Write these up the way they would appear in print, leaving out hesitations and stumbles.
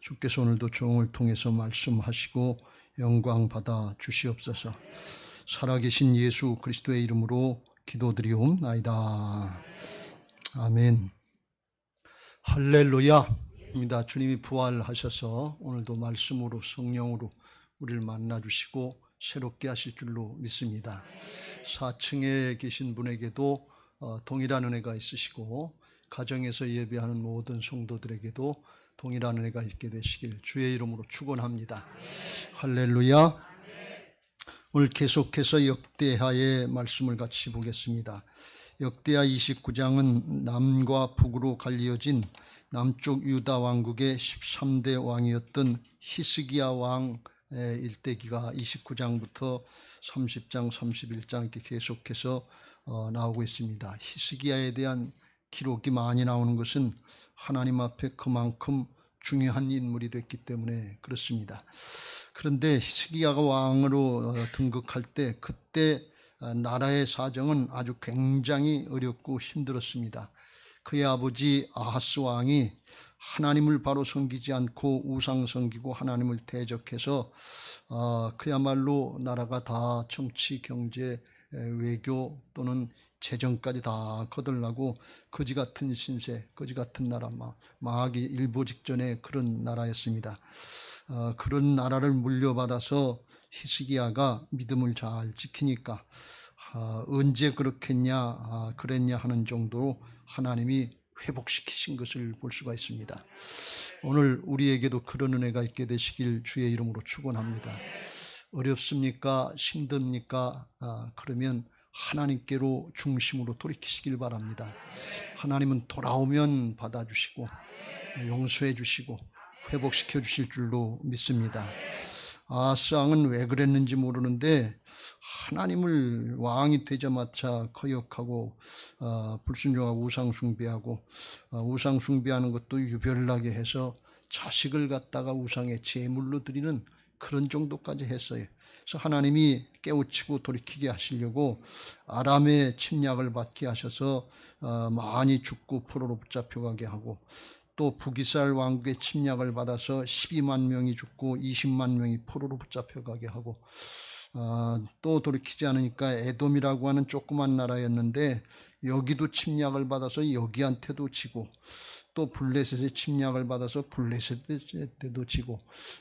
주께서 오늘도 종을 통해서 말씀하시고 영광 받아 주시옵소서. 살아계신 예수 그리스도의 이름으로 기도드리옵나이다. 아멘. 할렐루야. 주님이 부활하셔서 오늘도 말씀으로 성령으로 우리를 만나주시고 새롭게 하실 줄로 믿습니다. 4층에 계신 분에게도 동일한 은혜가 있으시고 가정에서 예배하는 모든 성도들에게도 동일한 은혜가 있게 되시길 주의 이름으로 축원합니다. 할렐루야. 오늘 계속해서 역대하의 말씀을 같이 보겠습니다. 역대하 29장은 남과 북으로 갈리어진 남쪽 유다 왕국의 13대 왕이었던 히스기야 왕의 일대기가 29장부터 30장, 31장 이렇게 계속해서 나오고 있습니다. 히스기야에 대한 기록이 많이 나오는 것은 하나님 앞에 그만큼 중요한 인물이 됐기 때문에 그렇습니다. 그런데 히스기야가 왕으로 등극할 때 그때 나라의 사정은 아주 굉장히 어렵고 힘들었습니다. 그의 아버지 아하스 왕이 하나님을 바로 섬기지 않고 우상 섬기고 하나님을 대적해서 그야말로 나라가 다 정치, 경제, 외교 또는 재정까지 다 거덜나고 거지 같은 신세, 거지 같은 나라, 망하기 일보 직전의 그런 나라였습니다. 그런 나라를 물려받아서 히스기야가 믿음을 잘 지키니까 언제 그렇겠냐, 그랬냐 하는 정도로 하나님이 회복시키신 것을 볼 수가 있습니다. 오늘 우리에게도 그런 은혜가 있게 되시길 주의 이름으로 축원합니다. 어렵습니까? 힘듭니까? 그러면 하나님께로 중심으로 돌이키시길 바랍니다. 하나님은 돌아오면 받아주시고 용서해 주시고 회복시켜 주실 줄로 믿습니다. 아하스 왕은 왜 그랬는지 모르는데 하나님을 왕이 되자마자 거역하고 불순종하고 우상 숭배하는 것도 유별나게 해서 자식을 갖다가 우상의 제물로 드리는 그런 정도까지 했어요. 그래서 하나님이 깨우치고 돌이키게 하시려고 아람의 침략을 받게 하셔서 많이 죽고 포로로 붙잡혀가게 하고, 또 북이스라엘 왕국의 침략을 받아서 12만 명이 죽고 20만 명이 포로로 붙잡혀가게 하고, 또 돌이키지 않으니까 에돔이라고 하는 조그만 나라였는데 여기도 침략을 받아서 여기한테도 지고, 또 블레셋의 침략을 받아서 블레셋한테도 지고,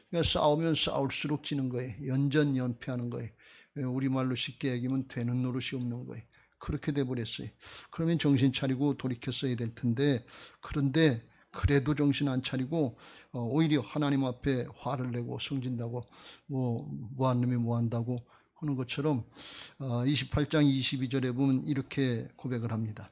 그러니까 싸우면 싸울수록 지는 거예요. 연전연패하는 거예요. 우리말로 쉽게 얘기하면 되는 노릇이 없는 거예요. 그렇게 돼버렸어요. 그러면 정신 차리고 돌이켰어야 될 텐데, 그런데 그래도 정신 안 차리고 오히려 하나님 앞에 화를 내고 성진다고 뭐한 놈이 뭐한다고 하는 것처럼 28장 22절에 보면 이렇게 고백을 합니다.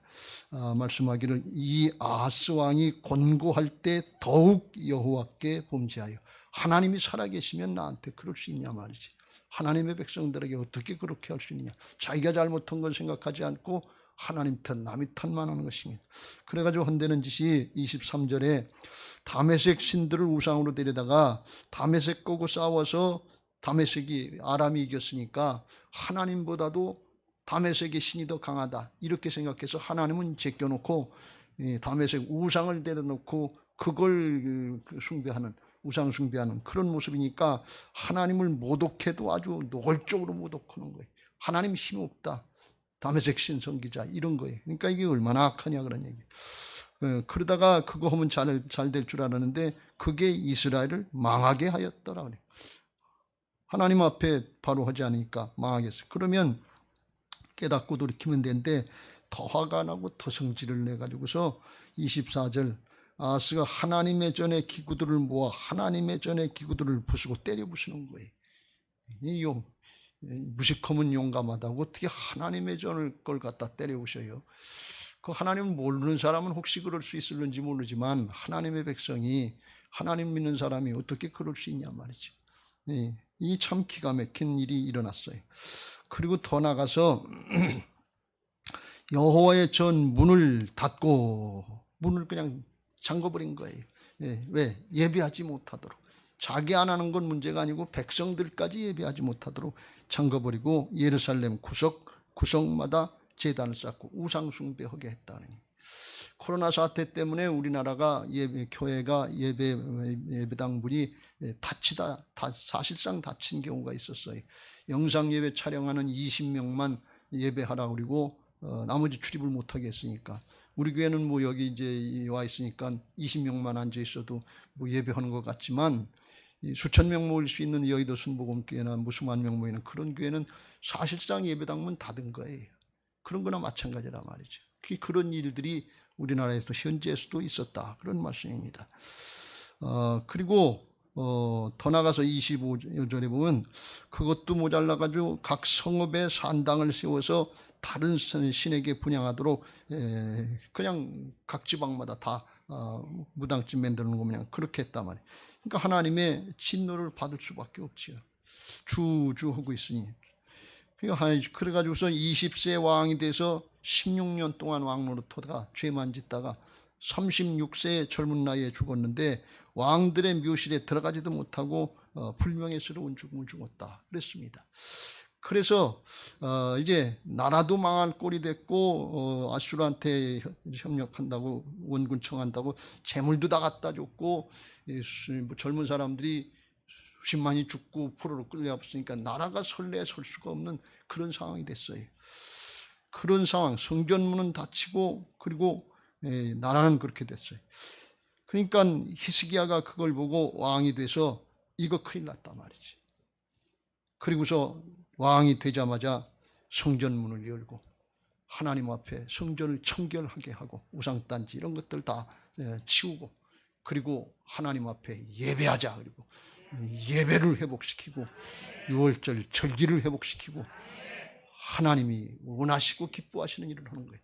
말씀하기를 이 아하스 왕이 권고할 때 더욱 여호와께 범죄하여. 하나님이 살아계시면 나한테 그럴 수 있냐 말이지. 하나님의 백성들에게 어떻게 그렇게 할 수 있느냐. 자기가 잘못한 걸 생각하지 않고 하나님 탓, 남의 탓만 하는 것입니다. 그래가지고 헌되는 짓이 23절에 다메섹 신들을 우상으로 데려다가 다메섹 거고 싸워서 다메섹이 아람이 이겼으니까 하나님보다도 다메섹의 신이 더 강하다 이렇게 생각해서 하나님은 제껴놓고 다메섹 우상을 데려놓고 그걸 숭배하는, 우상 숭배하는 그런 모습이니까 하나님을 모독해도 아주 노골적으로 모독하는 거예요. 하나님 힘 없다, 다메섹 신 섬기자 이런 거예요. 그러니까 이게 얼마나 악하냐 그런 얘기. 그러다가 그거 하면 잘 될 줄 알았는데 그게 이스라엘을 망하게 하였더라 그래요. 하나님 앞에 바로 하지 않으니까 망하겠어요. 그러면 깨닫고 돌이키면 되는데 더 화가 나고 더 성질을 내가지고서 24절 아하스가 하나님의 전에 기구들을 모아 하나님의 전에 기구들을 부수고 때려 부수는 거예요. 이 무식하면 용감하다고 어떻게 하나님의 전을 걸 갖다 때려 부셔요. 그 하나님 모르는 사람은 혹시 그럴 수 있을는지 모르지만 하나님의 백성이, 하나님 믿는 사람이 어떻게 그럴 수 있냐 말이지. 이 참 기가 막힌 일이 일어났어요. 그리고 더 나가서 여호와의 전 문을 닫고 문을 그냥 잠궈버린 거예요. 왜? 예배하지 못하도록. 자기 안 하는 건 문제가 아니고 백성들까지 예배하지 못하도록 잠궈버리고 예루살렘 구석마다 제단을 쌓고 우상 숭배하게 했다는. 코로나 사태 때문에 우리나라가 교회가 예배당분이 사실상 닫힌 경우가 있었어요. 영상 예배 촬영하는 20명만 예배하라 그리고 나머지 출입을 못하게 했으니까. 우리 교회는 뭐 여기 이제 와 있으니까 20명만 앉아 있어도 뭐 예배하는 것 같지만, 수천 명 모일 수 있는 여의도 순복음교회나 뭐 수만 명 모이는 그런 교회는 사실상 예배당문 닫은 거예요. 그런 거나 마찬가지란 말이죠. 그런 일들이 우리나라에서도 현지에서도 있었다, 그런 말씀입니다. 그리고 더 나가서 25절에 보면 그것도 모자라가지고 각 성읍에 산당을 세워서 다른 신에게 분향하도록 그냥 각 지방마다 다 무당집 만드는 거 그냥 그렇게 했단 말이에요. 그러니까 하나님의 진노를 받을 수밖에 없지요. 주하고 있으니. 그래가지고서 20세 왕이 돼서 16년 동안 왕노릇하다가 죄만 짓다가 36세의 젊은 나이에 죽었는데 왕들의 묘실에 들어가지도 못하고 불명예스러운 죽음을 죽었다 그랬습니다. 그래서 이제 나라도 망할 꼴이 됐고 아수르한테 협력한다고 원군 청한다고 재물도 다 갖다 줬고 젊은 사람들이 수십만이 죽고 포로로 끌려왔으니까 나라가 설레 설 수가 없는 그런 상황이 됐어요. 그런 상황, 성전문은 닫히고 그리고 나라는 그렇게 됐어요. 그러니까 히스기야가 그걸 보고 왕이 돼서 이거 큰일 났단 말이지. 그리고서 왕이 되자마자 성전문을 열고 하나님 앞에 성전을 청결하게 하고 우상단지 이런 것들 다 치우고 그리고 하나님 앞에 예배하자. 그리고 예배를 회복시키고 6월절 절기를 회복시키고 하나님이 원하시고 기뻐하시는 일을 하는 거예요.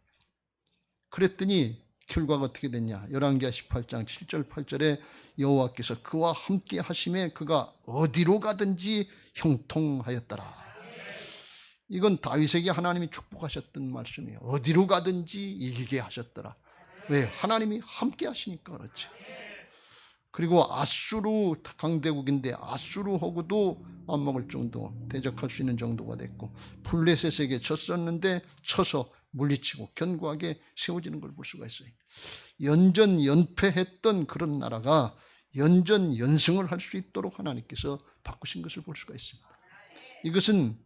그랬더니 결과가 어떻게 됐냐. 열왕기하 18장 7절 8절에 여호와께서 그와 함께 하심에 그가 어디로 가든지 형통하였더라. 이건 다윗에게 하나님이 축복하셨던 말씀이에요. 어디로 가든지 이기게 하셨더라. 왜? 하나님이 함께 하시니까 그렇죠. 그리고 아수르 강대국인데 아수르하고도 맞먹을 정도, 대적할 수 있는 정도가 됐고 블레셋에게 졌었는데 쳐서 물리치고 견고하게 세워지는 걸 볼 수가 있어요. 연전연패했던 그런 나라가 연전연승을 할 수 있도록 하나님께서 바꾸신 것을 볼 수가 있습니다. 이것은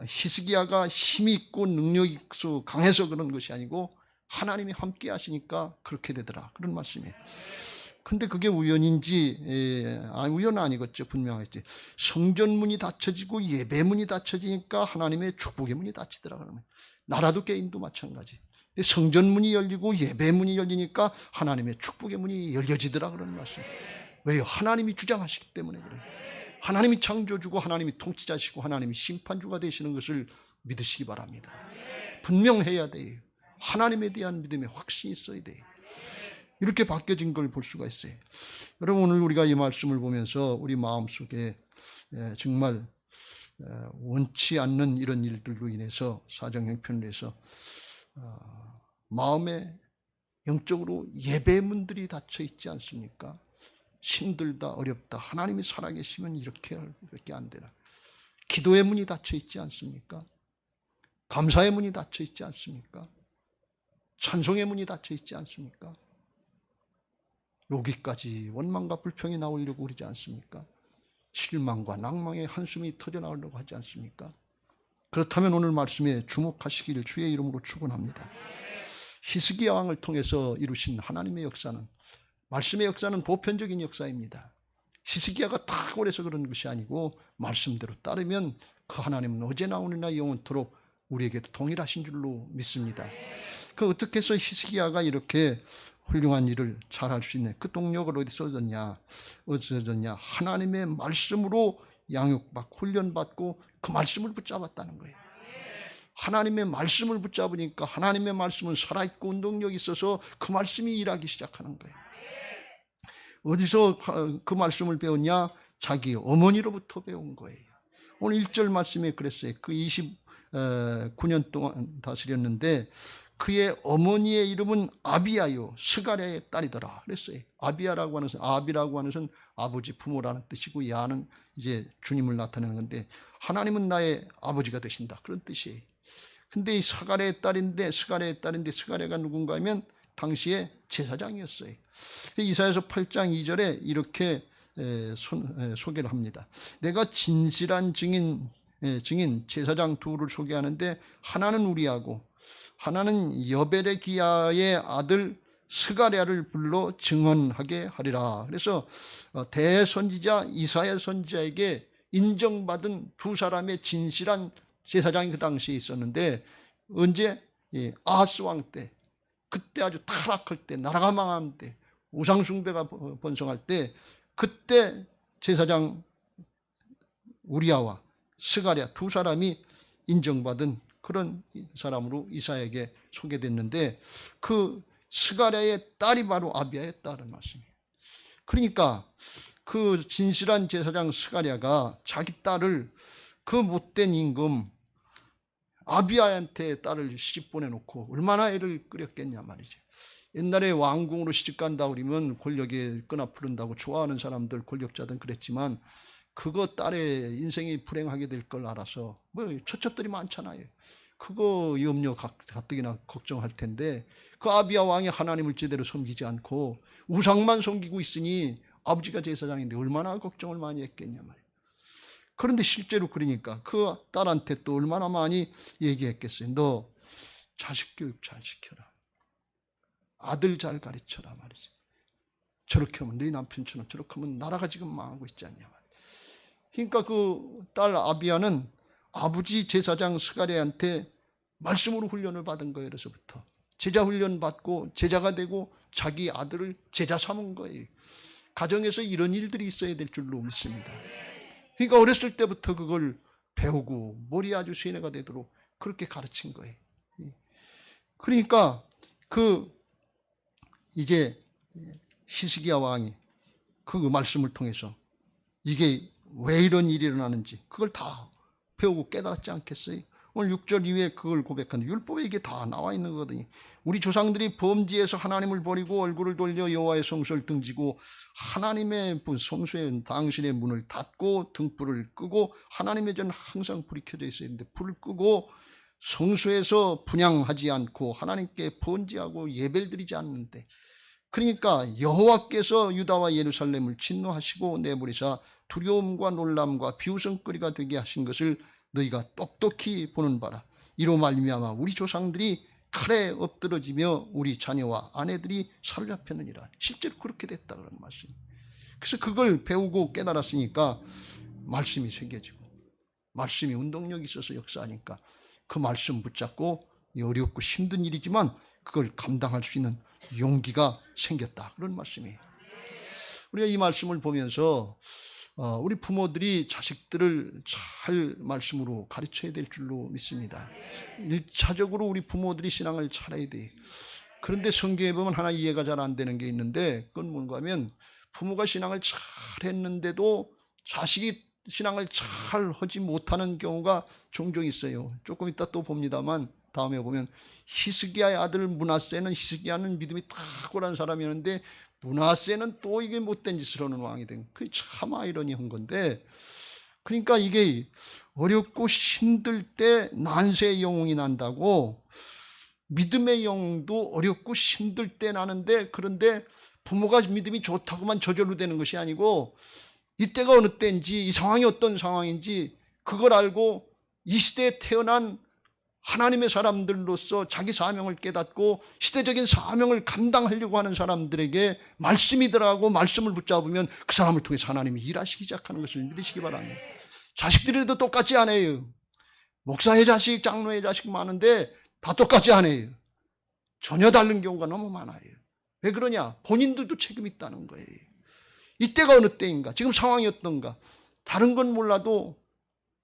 히스기야가 힘이 있고 능력이 있고 강해서 그런 것이 아니고 하나님이 함께 하시니까 그렇게 되더라, 그런 말씀이에요. 근데 그게 우연인지 우연은 아니겠죠. 분명하겠지. 성전문이 닫혀지고 예배문이 닫혀지니까 하나님의 축복의 문이 닫히더라. 그러면 나라도 개인도 마찬가지. 성전문이 열리고 예배문이 열리니까 하나님의 축복의 문이 열려지더라, 그런 말씀. 왜요? 하나님이 주장하시기 때문에 그래요. 하나님이 창조주고 하나님이 통치자시고 하나님이 심판주가 되시는 것을 믿으시기 바랍니다. 분명해야 돼요. 하나님에 대한 믿음의 확신이 있어야 돼요. 이렇게 바뀌어진 걸 볼 수가 있어요. 여러분, 오늘 우리가 이 말씀을 보면서 우리 마음속에 정말 원치 않는 이런 일들로 인해서 사정형편을 해서 마음에 영적으로 예배문들이 닫혀 있지 않습니까? 힘들다, 어렵다, 하나님이 살아계시면 이렇게 안 되나. 기도의 문이 닫혀 있지 않습니까? 감사의 문이 닫혀 있지 않습니까? 찬송의 문이 닫혀 있지 않습니까? 여기까지 원망과 불평이 나오려고 그러지 않습니까? 실망과 낭망의 한숨이 터져 나오려고 하지 않습니까? 그렇다면 오늘 말씀에 주목하시길 주의 이름으로 축원합니다. 히스기야 왕을 통해서 이루신 하나님의 역사는, 말씀의 역사는 보편적인 역사입니다. 히스기야가 탁월해서 그런 것이 아니고 말씀대로 따르면 그 하나님은 어제나 오늘나 영원토록 우리에게도 동일하신 줄로 믿습니다. 그 어떻게 해서 히스기야가 이렇게 훌륭한 일을 잘할 수 있는 그 동력을 어디서 얻었냐? 하나님의 말씀으로 양육받고 훈련받고 그 말씀을 붙잡았다는 거예요. 하나님의 말씀을 붙잡으니까 하나님의 말씀은 살아있고 운동력이 있어서 그 말씀이 일하기 시작하는 거예요. 어디서 그 말씀을 배웠냐? 자기 어머니로부터 배운 거예요. 오늘 1절 말씀에 그랬어요. 그 29년 동안 다스렸는데 그의 어머니의 이름은 아비야요 스가랴의 딸이더라 그랬어요. 아비야라고 하는 것은, 아비라고 하는 것은 아버지, 부모라는 뜻이고, 야는 이제 주님을 나타내는 건데 하나님은 나의 아버지가 되신다, 그런 뜻이에요. 근데 이 스가랴의 딸인데 스가랴가 누군가 하면 당시의 제사장이었어요. 이사야서 8장 2절에 이렇게 소개를 합니다. 내가 진실한 증인 제사장 둘을 소개하는데 하나는 우리하고 하나는 여베레기야의 아들 스가랴를 불러 증언하게 하리라. 그래서 대선지자 이사야 선지자에게 인정받은 두 사람의 진실한 제사장이 그 당시에 있었는데, 언제? 아하스 왕 때, 그때 아주 타락할 때, 나라가 망할 때, 우상숭배가 번성할 때, 그때 제사장 우리야와 스가랴 두 사람이 인정받은 그런 사람으로 이사야에게 소개됐는데, 그 스가랴의 딸이 바로 아비야의 딸은 말씀이에요. 그러니까 그 진실한 제사장 스가랴가 자기 딸을, 그 못된 임금 아비야한테 딸을 시집 보내놓고 얼마나 애를 끓였겠냐 말이죠. 옛날에 왕궁으로 시집 간다 그러면 권력에 끈아푸른다고 좋아하는 사람들, 권력자들은 그랬지만, 그거 딸의 인생이 불행하게 될 걸 알아서, 처첩들이 많잖아요. 그거 염려 가뜩이나 걱정할 텐데, 그 아비야 왕이 하나님을 제대로 섬기지 않고 우상만 섬기고 있으니 아버지가 제사장인데 얼마나 걱정을 많이 했겠냐 말이에요. 그런데 실제로 그러니까 그 딸한테 또 얼마나 많이 얘기했겠어요. 너 자식 교육 잘 시켜라. 아들 잘 가르쳐라 말이지. 저렇게 하면 네 남편처럼 저렇게 하면 나라가 지금 망하고 있지 않냐 말이에요. 그러니까 그 딸 아비야는 아버지 제사장 스가랴한테 말씀으로 훈련을 받은 거예요. 그래서부터 제자 훈련 받고 제자가 되고 자기 아들을 제자 삼은 거예요. 가정에서 이런 일들이 있어야 될 줄로 믿습니다. 그러니까 어렸을 때부터 그걸 배우고 머리 아주 세뇌가 되도록 그렇게 가르친 거예요. 그러니까 이제 히스기야 왕이 그 말씀을 통해서 이게 왜 이런 일이 일어나는지 그걸 다 배우고 깨달았지 않겠어요? 오늘 6절 이후에 그걸 고백하는 율법에 이게 다 나와 있는 거거든요. 우리 조상들이 범죄해서 하나님을 버리고 얼굴을 돌려 여호와의 성소를 등지고 하나님의 성소에 당신의 문을 닫고 등불을 끄고, 하나님의 전 항상 불이 켜져 있어야 되는데 불을 끄고 성소에서 분향하지 않고 하나님께 번제하고 예배를 드리지 않는데, 그러니까 여호와께서 유다와 예루살렘을 진노하시고 내버리사 두려움과 놀람과 비웃음거리가 되게 하신 것을 너희가 똑똑히 보는 바라. 이로 말미암아 우리 조상들이 칼에 엎드러지며 우리 자녀와 아내들이 사로잡혔느니라. 실제로 그렇게 됐다 그런 말씀. 그래서 그걸 배우고 깨달았으니까 말씀이 새겨지고, 말씀이 운동력이 있어서 역사하니까 그 말씀 붙잡고 어렵고 힘든 일이지만 그걸 감당할 수 있는 용기가 생겼다 그런 말씀이에요. 우리가 이 말씀을 보면서 우리 부모들이 자식들을 잘 말씀으로 가르쳐야 될 줄로 믿습니다. 1차적으로 우리 부모들이 신앙을 잘해야 돼요. 그런데 성경에 보면 하나 이해가 잘 안 되는 게 있는데, 그건 뭔가 하면 부모가 신앙을 잘 했는데도 자식이 신앙을 잘 하지 못하는 경우가 종종 있어요. 조금 이따 또 봅니다만 다음에 보면 히스기야의 아들 므낫세는, 히스기야는 믿음이 탁월한 사람이었는데 므낫세는 또 이게 못된 짓을 하는 왕이 된, 그게 참 아이러니한 건데, 그러니까 이게 어렵고 힘들 때 난세의 영웅이 난다고, 믿음의 영웅도 어렵고 힘들 때 나는데, 그런데 부모가 믿음이 좋다고만 저절로 되는 것이 아니고 이때가 어느 때인지 이 상황이 어떤 상황인지 그걸 알고 이 시대에 태어난 하나님의 사람들로서 자기 사명을 깨닫고 시대적인 사명을 감당하려고 하는 사람들에게 말씀이 들어가고 말씀을 붙잡으면 그 사람을 통해서 하나님이 일하시기 시작하는 것을 믿으시기 바랍니다. 자식들에도 똑같이 안 해요. 목사의 자식, 장로의 자식 많은데 다 똑같이 안 해요. 전혀 다른 경우가 너무 많아요. 왜 그러냐? 본인들도 책임이 있다는 거예요. 이때가 어느 때인가, 지금 상황이 어떤가, 다른 건 몰라도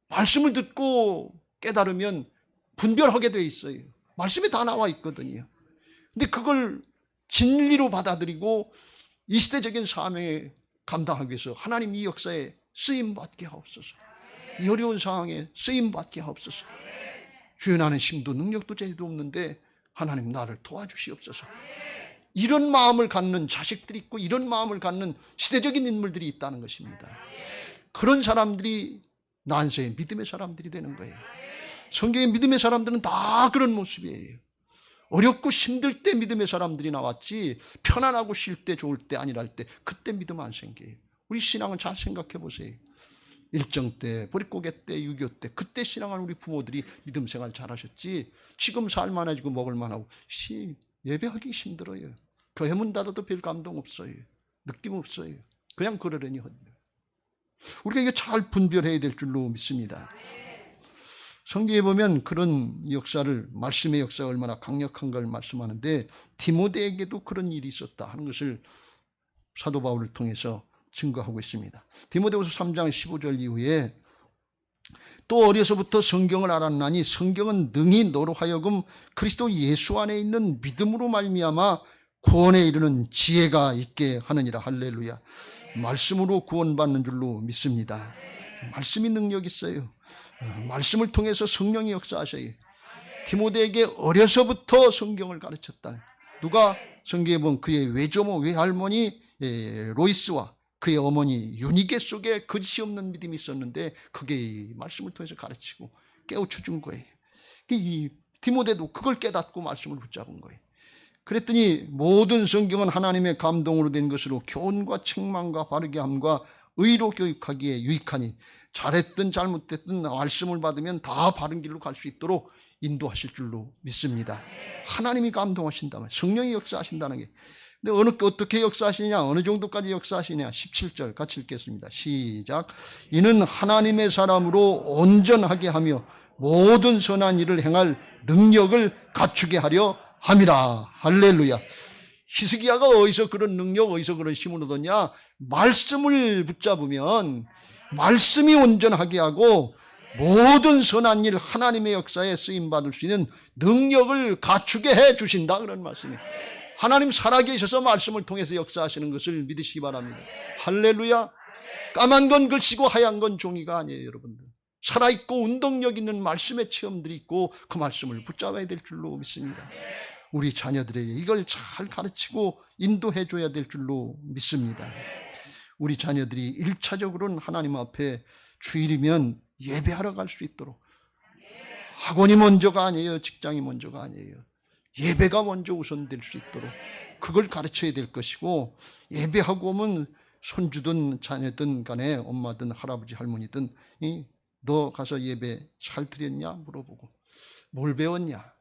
말씀을 듣고 깨달으면 분별하게 돼 있어요. 말씀에 다 나와 있거든요. 근데 그걸 진리로 받아들이고 이 시대적인 사명에 감당하기 위해서 하나님 이 역사에 쓰임받게 하옵소서. 이 어려운 상황에 쓰임받게 하옵소서. 주여, 나는 힘도 능력도 재주도 없는데 하나님 나를 도와주시옵소서. 이런 마음을 갖는 자식들이 있고 이런 마음을 갖는 시대적인 인물들이 있다는 것입니다. 그런 사람들이 난세의 믿음의 사람들이 되는 거예요. 성경의 믿음의 사람들은 다 그런 모습이에요. 어렵고 힘들 때 믿음의 사람들이 나왔지 편안하고 쉴 때 좋을 때 아니랄 때 그때 믿음 안 생겨요. 우리 신앙은 잘 생각해 보세요. 일정 때, 보릿고개 때, 6.25 때 그때 신앙하는 우리 부모들이 믿음 생활 잘하셨지 지금 살만해지고 먹을만하고 예배하기 힘들어요. 교회 문 닫아도 별 감동 없어요. 느낌 없어요. 그냥 그러려니 하거든요. 우리가 이게 잘 분별해야 될 줄로 믿습니다. 성경에 보면 그런 역사를, 말씀의 역사가 얼마나 강력한 걸 말씀하는데 디모데에게도 그런 일이 있었다 하는 것을 사도 바울을 통해서 증거하고 있습니다. 디모데후서 3장 15절 이후에 또 어려서부터 성경을 알았나니 성경은 능히 너로 하여금 그리스도 예수 안에 있는 믿음으로 말미암아 구원에 이르는 지혜가 있게 하느니라. 할렐루야. 말씀으로 구원받는 줄로 믿습니다. 말씀이 능력 있어요. 말씀을 통해서 성령이 역사하셔요. 디모데에게 어려서부터 성경을 가르쳤다. 누가? 성경에 보면 그의 외조모 외할머니 로이스와 그의 어머니 유니게 속에 거짓이 없는 믿음이 있었는데 그게 말씀을 통해서 가르치고 깨우쳐 준 거예요. 이 디모데도 그걸 깨닫고 말씀을 붙잡은 거예요. 그랬더니 모든 성경은 하나님의 감동으로 된 것으로 교훈과 책망과 바르게 함과 의로 교육하기에 유익하니 잘했든 잘못됐든 말씀을 받으면 다 바른 길로 갈 수 있도록 인도하실 줄로 믿습니다. 하나님이 감동하신다면 성령이 역사하신다는 게, 근데 어떻게 역사하시냐, 어느 정도까지 역사하시냐. 17절 같이 읽겠습니다. 시작. 이는 하나님의 사람으로 온전하게 하며 모든 선한 일을 행할 능력을 갖추게 하려 함이라. 할렐루야. 히스기야가 어디서 그런 능력, 어디서 그런 힘을 얻었냐? 말씀을 붙잡으면 말씀이 온전하게 하고 모든 선한 일, 하나님의 역사에 쓰임받을 수 있는 능력을 갖추게 해 주신다, 그런 말씀이에요. 하나님 살아계셔서 말씀을 통해서 역사하시는 것을 믿으시기 바랍니다. 할렐루야. 까만 건 글씨고 하얀 건 종이가 아니에요, 여러분들. 살아있고 운동력 있는 말씀의 체험들이 있고 그 말씀을 붙잡아야 될 줄로 믿습니다. 우리 자녀들에게 이걸 잘 가르치고 인도해 줘야 될 줄로 믿습니다. 우리 자녀들이 1차적으로는 하나님 앞에 주일이면 예배하러 갈 수 있도록, 학원이 먼저가 아니에요, 직장이 먼저가 아니에요, 예배가 먼저 우선될 수 있도록 그걸 가르쳐야 될 것이고, 예배하고 오면 손주든 자녀든 간에 엄마든 할아버지 할머니든 너 가서 예배 잘 드렸냐 물어보고, 뭘 배웠냐,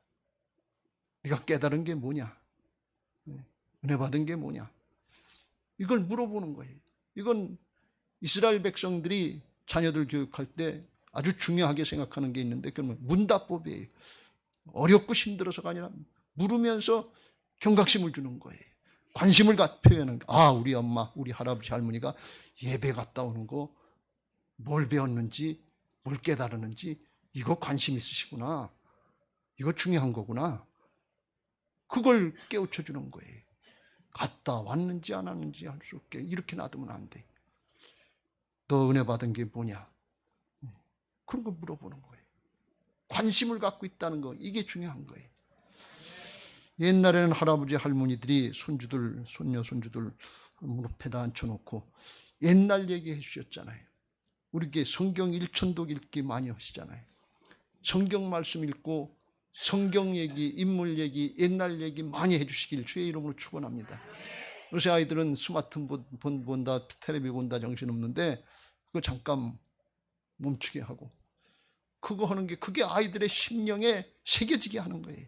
네가 깨달은 게 뭐냐, 은혜 받은 게 뭐냐, 이걸 물어보는 거예요. 이건 이스라엘 백성들이 자녀들 교육할 때 아주 중요하게 생각하는 게 있는데 그건 문답법이에요. 어렵고 힘들어서가 아니라 물으면서 경각심을 주는 거예요. 관심을 표현하는 거예요. 우리 엄마, 우리 할아버지 할머니가 예배 갔다 오는 거 뭘 배웠는지, 뭘 깨달았는지, 이거 관심 있으시구나, 이거 중요한 거구나, 그걸 깨우쳐 주는 거예요. 갔다 왔는지 안 왔는지 할 수 없게 이렇게 놔두면 안 돼. 너 은혜 받은 게 뭐냐, 그런 거 물어보는 거예요. 관심을 갖고 있다는 거, 이게 중요한 거예요. 옛날에는 할아버지 할머니들이 손주들, 손녀 손주들 무릎에다 앉혀놓고 옛날 얘기해 주셨잖아요. 우리에게 성경 일천독 읽기 많이 하시잖아요. 성경 말씀 읽고 성경 얘기, 인물 얘기, 옛날 얘기 많이 해주시길 주의 이름으로 축원합니다. 요새 아이들은 스마트폰 본다, 텔레비 본다 정신없는데 그거 잠깐 멈추게 하고 그거 하는 게, 그게 아이들의 심령에 새겨지게 하는 거예요.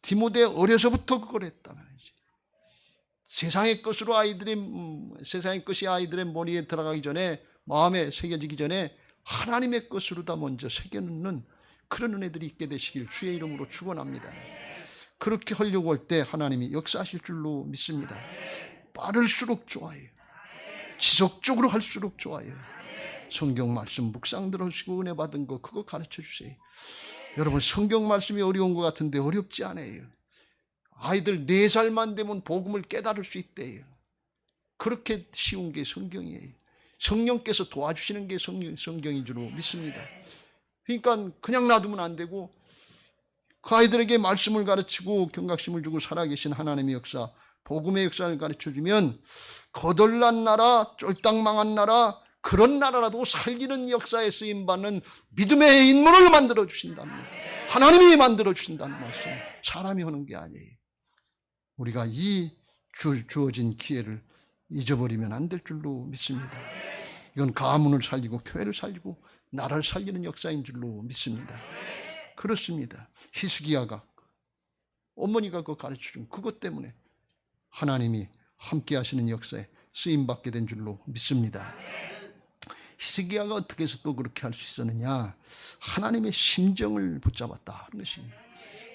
디모데 어려서부터 그걸 했단 말이지. 세상의 것이 아이들의 머리에 들어가기 전에, 마음에 새겨지기 전에 하나님의 것으로 다 먼저 새겨놓는 그런 은혜들이 있게 되시길 주의 이름으로 축원합니다. 그렇게 하려고 할 때 하나님이 역사하실 줄로 믿습니다. 빠를수록 좋아요. 지속적으로 할수록 좋아요. 성경 말씀 묵상들 하시고 은혜 받은 거 그거 가르쳐 주세요. 여러분, 성경 말씀이 어려운 것 같은데 어렵지 않아요. 아이들 4살만 되면 복음을 깨달을 수 있대요. 그렇게 쉬운 게 성경이에요. 성령께서 도와주시는 게 성경인 줄로 믿습니다. 그러니까 그냥 놔두면 안 되고 그 아이들에게 말씀을 가르치고 경각심을 주고 살아계신 하나님의 역사, 복음의 역사를 가르쳐주면 거덜난 나라, 쫄딱 망한 나라, 그런 나라라도 살리는 역사에 쓰임받는 믿음의 인물을 만들어 주신다는 하나님이 만들어 주신다는 말씀. 사람이 하는 게 아니에요. 우리가 이 주어진 기회를 잊어버리면 안 될 줄로 믿습니다. 이건 가문을 살리고 교회를 살리고 나라를 살리는 역사인 줄로 믿습니다. 그렇습니다. 히스기야가 어머니가 그거 가르쳐준 그것 때문에 하나님이 함께 하시는 역사에 쓰임받게 된 줄로 믿습니다. 히스기야가 어떻게 해서 또 그렇게 할 수 있었느냐? 하나님의 심정을 붙잡았다 하는 것입니다.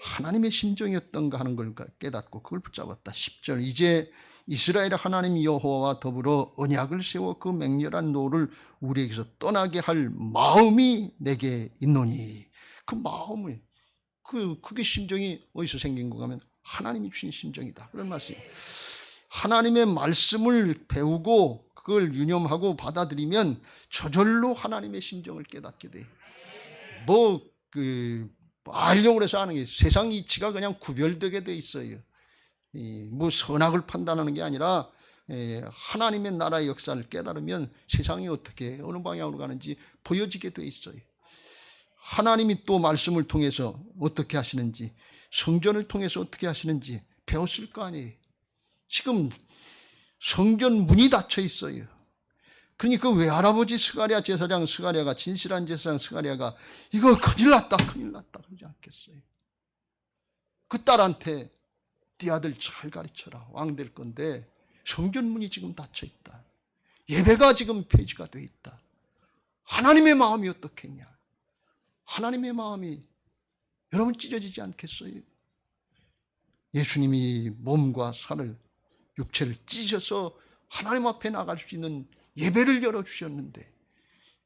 하나님의 심정이었던가 하는 걸 깨닫고 그걸 붙잡았다. 10절 이제 이스라엘 하나님 여호와와 더불어 언약을 세워 그 맹렬한 노를 우리에게서 떠나게 할 마음이 내게 있노니. 그 마음이 그게 심정이 어디서 생긴 건가 하면 하나님이 주신 심정이다 그런 말씀이에요. 하나님의 말씀을 배우고 그걸 유념하고 받아들이면 저절로 하나님의 심정을 깨닫게 돼요. 알려고 해서 하는 게 세상 이치가 그냥 구별되게 돼 있어요. 선악을 판단하는 게 아니라 하나님의 나라의 역사를 깨달으면 세상이 어떻게 어느 방향으로 가는지 보여지게 돼 있어요. 하나님이 또 말씀을 통해서 어떻게 하시는지 성전을 통해서 어떻게 하시는지 배웠을 거 아니에요. 지금 성전 문이 닫혀 있어요. 그러니까 그 외할아버지 스가랴 제사장 스가랴가 진실한 제사장 스가랴가 이거 큰일 났다 그러지 않겠어요. 그 딸한테 네 아들 잘 가르쳐라 왕 될 건데 성전 문이 지금 닫혀 있다. 예배가 지금 폐지가 돼 있다. 하나님의 마음이 어떻겠냐. 하나님의 마음이 여러분 찢어지지 않겠어요? 예수님이 몸과 살을 육체를 찢어서 하나님 앞에 나갈 수 있는 예배를 열어주셨는데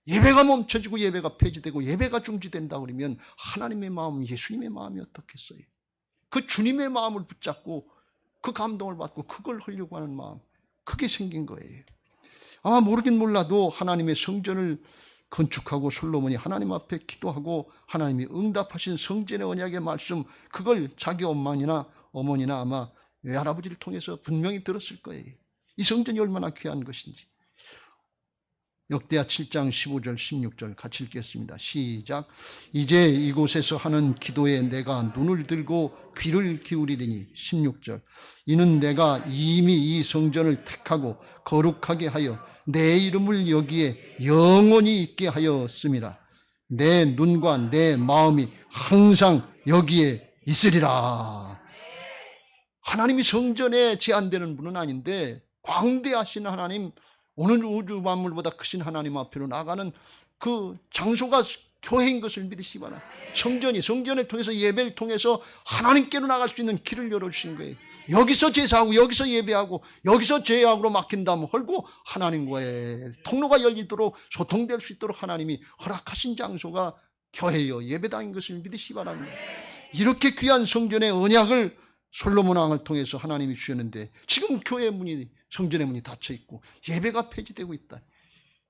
예배가 멈춰지고 예배가 폐지되고 예배가 중지된다 그러면 하나님의 마음, 예수님의 마음이 어떻겠어요? 그 주님의 마음을 붙잡고 그 감동을 받고 그걸 하려고 하는 마음, 그게 생긴 거예요. 아마 모르긴 몰라도 하나님의 성전을 건축하고 솔로몬이 하나님 앞에 기도하고 하나님이 응답하신 성전의 언약의 말씀, 그걸 자기 엄마나 어머니나 아마 외할아버지를 통해서 분명히 들었을 거예요. 이 성전이 얼마나 귀한 것인지. 역대하 7장 15절 16절 같이 읽겠습니다. 시작. 이제 이곳에서 하는 기도에 내가 눈을 들고 귀를 기울이리니. 16절. 이는 내가 이미 이 성전을 택하고 거룩하게 하여 내 이름을 여기에 영원히 있게 하였음이라. 내 눈과 내 마음이 항상 여기에 있으리라. 하나님이 성전에 제한되는 분은 아닌데 광대하신 하나님, 오늘 우주 만물보다 크신 하나님 앞으로 나가는 그 장소가 교회인 것을 믿으시기 바랍니다. 성전을 통해서 예배를 통해서 하나님께로 나갈 수 있는 길을 열어주신 거예요. 여기서 제사하고 여기서 예배하고 여기서 죄악으로 막힌다면 헐고 하나님과의 통로가 열리도록 소통될 수 있도록 하나님이 허락하신 장소가 교회요 예배당인 것을 믿으시기 바랍니다. 이렇게 귀한 성전의 언약을 솔로몬 왕을 통해서 하나님이 주셨는데 지금 교회 문이, 성전의 문이 닫혀 있고 예배가 폐지되고 있다.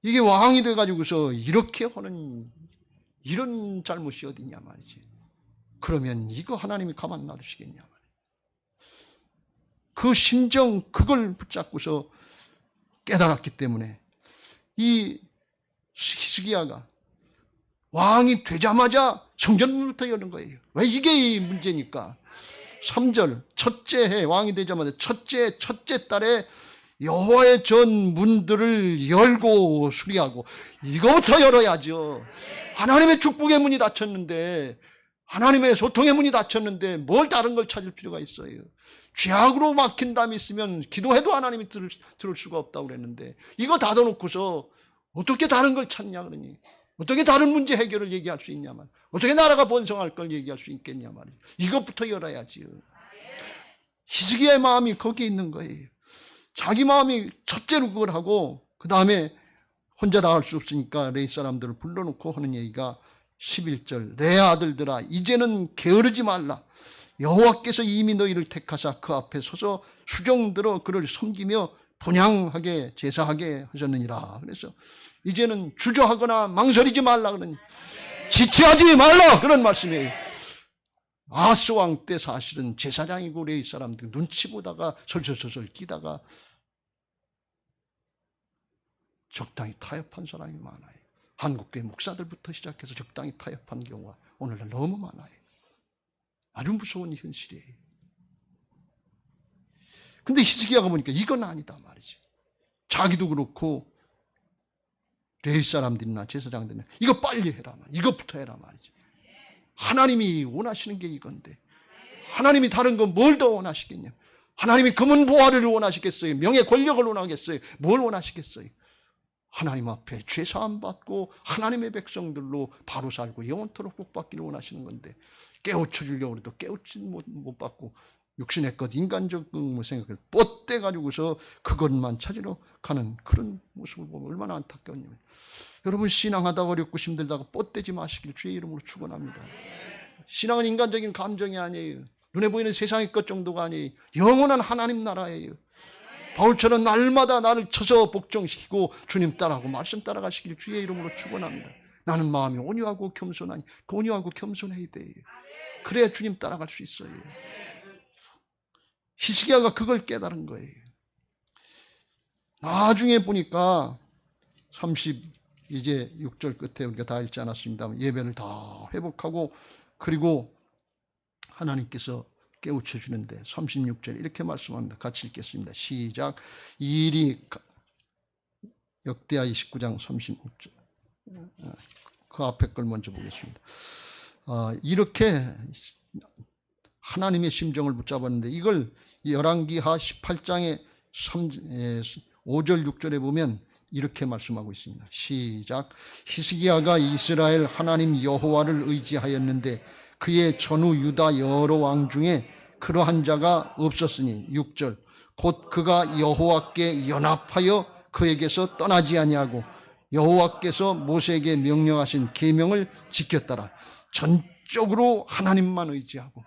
이게 왕이 돼가지고서 이렇게 하는 이런 잘못이 어디냐 말이지. 그러면 이거 하나님이 가만 놔두시겠냐 말이야. 그 심정, 그걸 붙잡고서 깨달았기 때문에 이 히스기야가 왕이 되자마자 성전문부터 여는 거예요. 왜? 이게 문제니까. 3절 첫째 해 왕이 되자마자 첫째 달에 여호와의 전 문들을 열고 수리하고, 이거부터 열어야죠. 하나님의 축복의 문이 닫혔는데, 하나님의 소통의 문이 닫혔는데 뭘 다른 걸 찾을 필요가 있어요. 죄악으로 막힌 담이 있으면 기도해도 하나님이 들을 수가 없다고 그랬는데 이거 닫아놓고서 어떻게 다른 걸 찾냐 그러니, 어떻게 다른 문제 해결을 얘기할 수 있냐 말이야. 어떻게 나라가 번성할 걸 얘기할 수 있겠냐 말이야. 이것부터 열어야지요. 히스기야의 마음이 거기에 있는 거예요. 자기 마음이 첫째로 그걸 하고 그 다음에 혼자 다 할 수 없으니까 레위 사람들을 불러놓고 하는 얘기가 11절 내 아들들아 이제는 게으르지 말라. 여호와께서 이미 너희를 택하사 그 앞에 서서 수종들어 그를 섬기며 분향하게 제사하게 하셨느니라. 그래서 이제는 주저하거나 망설이지 말라 그러니, 지체하지 말라 그런 말씀이에요. 아하스 왕 때 사실은 제사장이고 레위 사람들 눈치 보다가 설설설설 끼다가 적당히 타협한 사람이 많아요. 한국교회 목사들부터 시작해서 적당히 타협한 경우가 오늘날 너무 많아요. 아주 무서운 현실이에요. 근데 히스기야가 보니까 이건 아니다 말이지. 자기도 그렇고 레위 사람들이나 제사장들이나 이거 빨리 해라 말이지. 이것부터 해라 말이지. 하나님이 원하시는 게 이건데 하나님이 다른 건 뭘 더 원하시겠냐. 하나님이 금은 보화를 원하시겠어요? 명예 권력을 원하겠어요? 뭘 원하시겠어요? 하나님 앞에 죄사함 받고 하나님의 백성들로 바로 살고 영원토록 복받기를 원하시는 건데 깨우쳐 주려고 해도 깨우치 못 받고 육신의 것 인간적 생각을 뻗대 가지고서 그것만 찾으러 가는 그런 모습을 보면 얼마나 안타까웠냐면, 여러분 신앙하다가 어렵고 힘들다가 뻗대지 마시길 주의 이름으로 축원합니다. 신앙은 인간적인 감정이 아니에요. 눈에 보이는 세상의 것 정도가 아니에요. 영원한 하나님 나라예요. 바울처럼 날마다 나를 쳐서 복종시키고 주님 따라하고 말씀 따라가시길 주의 이름으로 축원합니다. 나는 마음이 온유하고 겸손하니 온유하고 겸손해야 돼요. 그래야 주님 따라갈 수 있어요. 히스기야가 그걸 깨달은 거예요. 나중에 보니까 이제 6절 끝에 우리가 다 읽지 않았습니다만 예배를 다 회복하고 그리고 하나님께서 깨우쳐 주는데 36절 이렇게 말씀합니다. 같이 읽겠습니다. 시작. 이 일이 역대하 29장 36절 그 앞에 걸 먼저 보겠습니다. 이렇게 하나님의 심정을 붙잡았는데 이걸 열왕기하 18장의 5절 6절에 보면 이렇게 말씀하고 있습니다. 시작. 히스기야가 이스라엘 하나님 여호와를 의지하였는데 그의 전후 유다 여러 왕 중에 그러한 자가 없었으니 6절. 곧 그가 여호와께 연합하여 그에게서 떠나지 아니하고 여호와께서 모세에게 명령하신 계명을 지켰더라. 전적으로 하나님만 의지하고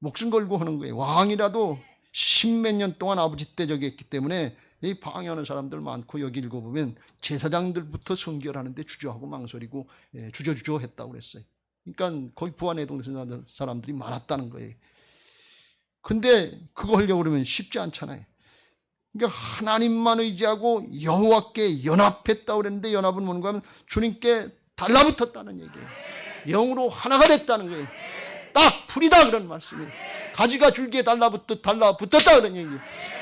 목숨 걸고 하는 거예요. 왕이라도 십몇 년 동안 아버지 때 저기 했기 때문에 이 방해하는 사람들 많고 여기 읽어보면 제사장들부터 성결하는데 주저하고 망설이고 주저주저 했다고 그랬어요. 그러니까 거기 부안해동 사람들이 많았다는 거예요. 근데 그거 하려고 그러면 쉽지 않잖아요. 그러니까 하나님만 의지하고 여호와께 연합했다고 그랬는데 연합은 뭔가 하면 주님께 달라붙었다는 얘기예요. 영으로 하나가 됐다는 거예요. 딱 풀이다 그런 말씀이에요. 가지가 줄기에 달라붙었다 그런 얘기예요.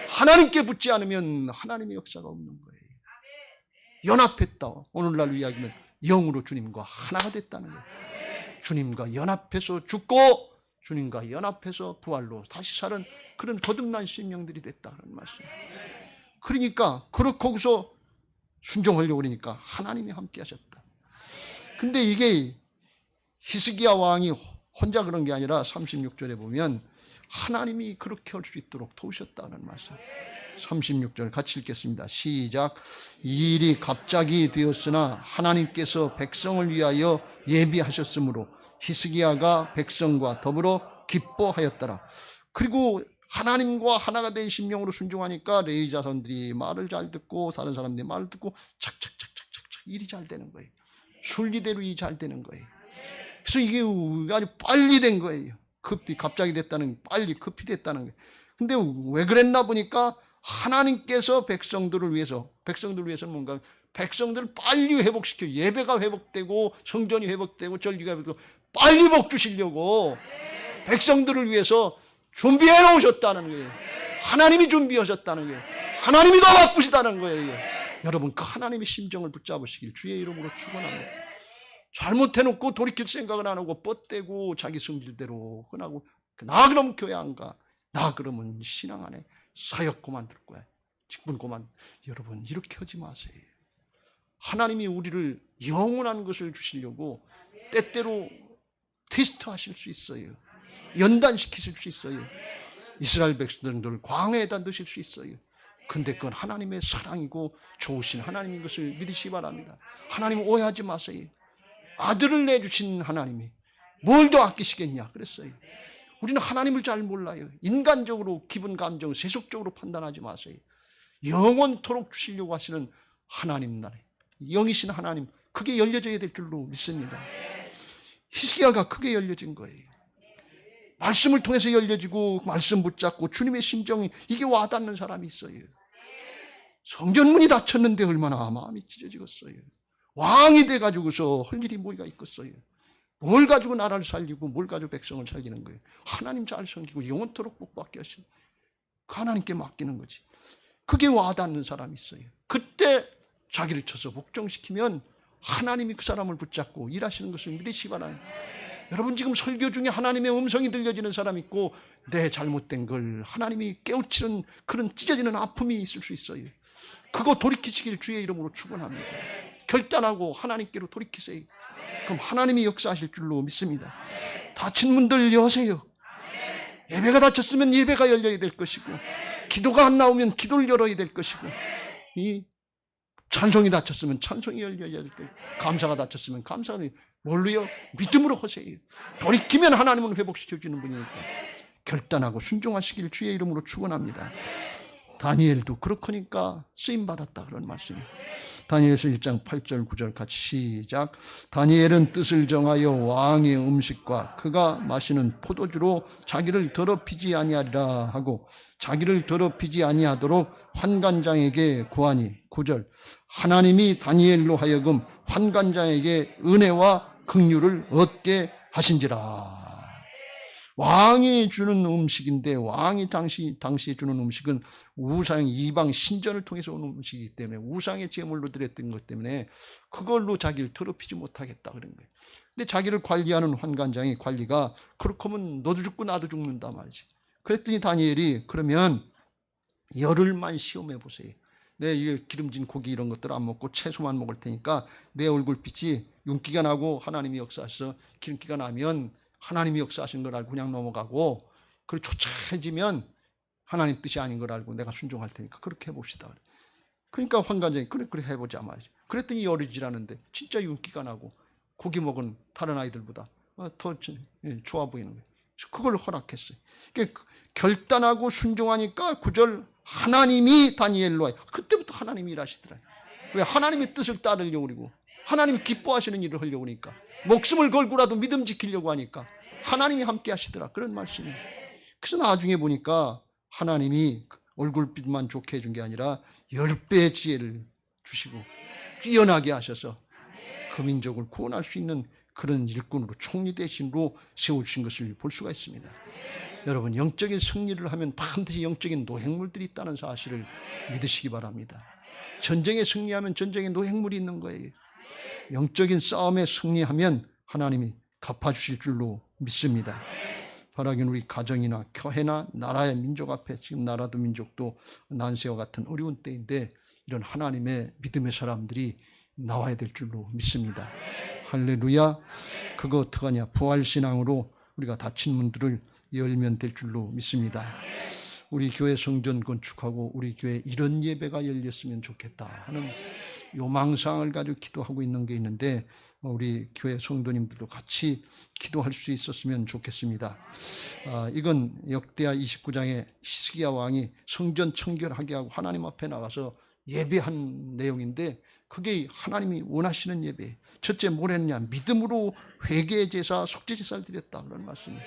하나님께 붙지 않으면 하나님의 역사가 없는 거예요. 연합했다. 오늘날 이야기는 영으로 주님과 하나가 됐다는 거예요. 주님과 연합해서 죽고 주님과 연합해서 부활로 다시 사는 그런 거듭난 생명들이 됐다 그런 말씀이에요. 그러니까 거기서 순종하려고 그러니까 하나님이 함께 하셨다. 근데 이게 히스기야 왕이 혼자 그런 게 아니라 36절에 보면 하나님이 그렇게 할 수 있도록 도우셨다는 말씀. 36절 같이 읽겠습니다. 시작. 이 일이 갑자기 되었으나 하나님께서 백성을 위하여 예비하셨으므로 히스기야가 백성과 더불어 기뻐하였더라. 그리고 하나님과 하나가 된 심령으로 순종하니까 레위 자손들이 말을 잘 듣고 다른 사람들이 말을 듣고 착착착착착 일이 잘 되는 거예요. 순리대로 일이 잘 되는 거예요. 그래서 이게 아주 빨리 된 거예요. 갑자기 됐다는 급히 됐다는 거예요. 근데 왜 그랬나 보니까 하나님께서 백성들을 위해서는 뭔가 백성들을 빨리 회복시켜 예배가 회복되고 성전이 회복되고 전리가 회복되고 빨리 복 주시려고 백성들을 위해서 준비해 놓으셨다는 거예요. 하나님이 준비하셨다는 거예요. 하나님이 더 바쁘시다는 거예요. 여러분 그 하나님의 심정을 붙잡으시길 주의 이름으로 축원합니다. 잘못해놓고 돌이킬 생각은 안 하고 뻗대고 자기 성질대로 하고 나 그럼 교회 안 가. 나 그러면 신앙 안에 사역 그만둘 거야. 직분 그만. 여러분 이렇게 하지 마세요. 하나님이 우리를 영원한 것을 주시려고 때때로 테스트하실 수 있어요. 연단시키실 수 있어요. 이스라엘 백성들을 광야에다 넣으실 수 있어요. 근데 그건 하나님의 사랑이고 좋으신 하나님인 것을 믿으시기 바랍니다. 하나님 오해하지 마세요. 아들을 내주신 하나님이 뭘 더 아끼시겠냐 그랬어요. 우리는 하나님을 잘 몰라요. 인간적으로 기분 감정 세속적으로 판단하지 마세요. 영원토록 주시려고 하시는 하나님 나라에 영이신 하나님 그게 열려져야 될 줄로 믿습니다. 히스기야가 크게 열려진 거예요. 말씀을 통해서 열려지고 말씀 붙잡고 주님의 심정이 이게 와닿는 사람이 있어요. 성전문이 닫혔는데 얼마나 마음이 찢어지겠어요. 왕이 돼가지고서 할 일이 뭐가 있겠어요. 뭘 가지고 나라를 살리고 뭘 가지고 백성을 살리는 거예요. 하나님 잘 섬기고 영원토록 복받게 하시는, 하나님께 맡기는 거지. 그게 와닿는 사람이 있어요. 그때 자기를 쳐서 복종시키면 하나님이 그 사람을 붙잡고 일하시는 것을 믿으시기 바랍니다. 여러분, 지금 설교 중에 하나님의 음성이 들려지는 사람이 있고 내 잘못된 걸 하나님이 깨우치는 그런 찢어지는 아픔이 있을 수 있어요. 그거 돌이키시길 주의 이름으로 축원합니다. 결단하고 하나님께로 돌이키세요. 그럼 하나님이 역사하실 줄로 믿습니다. 닫힌 문들 여세요. 예배가 닫혔으면 예배가 열려야 될 것이고, 기도가 안 나오면 기도를 열어야 될 것이고, 이 찬송이 닫혔으면 찬송이 열려야 될 것이고, 감사가 닫혔으면 감사가, 뭘로요? 믿음으로 하세요. 돌이키면 하나님은 회복시켜주는 분이니까 결단하고 순종하시길 주의 이름으로 축원합니다. 다니엘도 그렇거니까 쓰임받았다 그런 말씀이에요. 다니엘서 1장 8절 9절 같이 시작. 다니엘은 뜻을 정하여 왕의 음식과 그가 마시는 포도주로 자기를 더럽히지 아니하리라 하고 자기를 더럽히지 아니하도록 환관장에게 구하니. 9절. 하나님이 다니엘로 하여금 환관장에게 은혜와 긍휼을 얻게 하신지라. 왕이 주는 음식인데, 왕이 당시에 주는 음식은 우상, 이방 신전을 통해서 오는 음식이기 때문에, 우상의 제물로 드렸던 것 때문에 그걸로 자기를 더럽히지 못하겠다 그런 거예요. 근데 자기를 관리하는 환관장의 관리가 그렇게 하면 너도 죽고 나도 죽는다 말이지. 그랬더니 다니엘이 그러면 열흘만 시험해 보세요. 내 이게 기름진 고기 이런 것들 안 먹고 채소만 먹을 테니까 내 얼굴빛이 윤기가 나고 하나님이 역사하셔서 기름기가 나면 하나님이 역사하신 걸 알고 그냥 넘어가고, 그리고 초췌해지면 하나님 뜻이 아닌 걸 알고 내가 순종할 테니까 그렇게 해봅시다. 그러니까 환관장이 그래 해보자 말이죠. 그랬더니 열이 지나는데 진짜 윤기가 나고 고기 먹은 다른 아이들보다 더 좋아 보이는 거예요. 그걸 허락했어요. 그러니까 결단하고 순종하니까 9절 하나님이 다니엘로 와요. 그때부터 하나님이 일하시더라고요. 왜? 하나님의 뜻을 따르려고 그러고 하나님이 기뻐하시는 일을 하려고 하니까, 목숨을 걸고라도 믿음 지키려고 하니까 하나님이 함께 하시더라 그런 말씀이에요. 그래서 나중에 보니까 하나님이 얼굴빛만 좋게 해준 게 아니라 10배의 지혜를 주시고 뛰어나게 하셔서 그 민족을 구원할 수 있는 그런 일꾼으로, 총리 대신으로 세우신 것을 볼 수가 있습니다. 여러분, 영적인 승리를 하면 반드시 영적인 노획물들이 있다는 사실을 믿으시기 바랍니다. 전쟁에 승리하면 전쟁에 노획물이 있는 거예요. 영적인 싸움에 승리하면 하나님이 갚아주실 줄로 믿습니다. 바라기는 우리 가정이나 교회나 나라의 민족 앞에, 지금 나라도 민족도 난세와 같은 어려운 때인데 이런 하나님의 믿음의 사람들이 나와야 될 줄로 믿습니다. 할렐루야. 그거 어떡하냐, 부활신앙으로 우리가 닫힌 문들을 열면 될 줄로 믿습니다. 우리 교회 성전 건축하고 우리 교회에 이런 예배가 열렸으면 좋겠다 하는 요망상을 가지고 기도하고 있는 게 있는데, 우리 교회 성도님들도 같이 기도할 수 있었으면 좋겠습니다. 이건 역대하 29장에 히스기야 왕이 성전 청결하게 하고 하나님 앞에 나가서 예배한 내용인데, 그게 하나님이 원하시는 예배. 첫째 뭘 했냐, 믿음으로 회개 제사, 속죄 제사를 드렸다 그런 말씀이에요.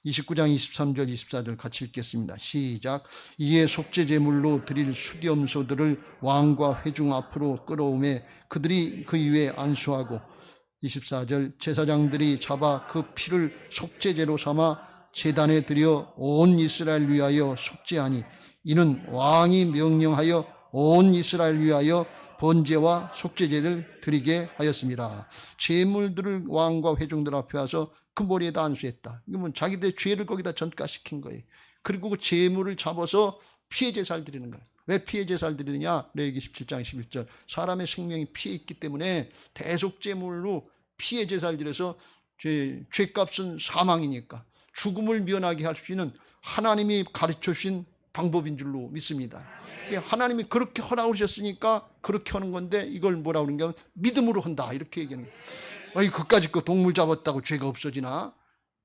29장 23절 24절 같이 읽겠습니다. 시작. 이에 속죄 제물로 드릴 수염소들을 왕과 회중 앞으로 끌어오매 그들이 그 위에 안수하고, 24절 제사장들이 잡아 그 피를 속죄제로 삼아 제단에 드려 온 이스라엘 위하여 속죄하니, 이는 왕이 명령하여 온 이스라엘 위하여 번제와 속죄제를 드리게 하였습니다. 제물들을 왕과 회중들 앞에 와서 그 머리에다 안수했다. 이건 자기들의 죄를 거기다 전가시킨 거예요. 그리고 그 제물을 잡아서 피해 제사를 드리는 거예요. 왜 피해 제사를 드리느냐? 레위기 17장 11절. 사람의 생명이 피해 있기 때문에 대속 제물로 피해 제사를 드려서 죄값은 사망이니까 죽음을 면하게 할 수 있는 하나님이 가르쳐 주신 방법인 줄로 믿습니다. 하나님이 그렇게 허락을 하셨으니까 그렇게 하는 건데, 이걸 뭐라고 그러는 게 믿음으로 한다 이렇게 얘기하는 거예요. 아니, 그까짓 거 동물 잡았다고 죄가 없어지나?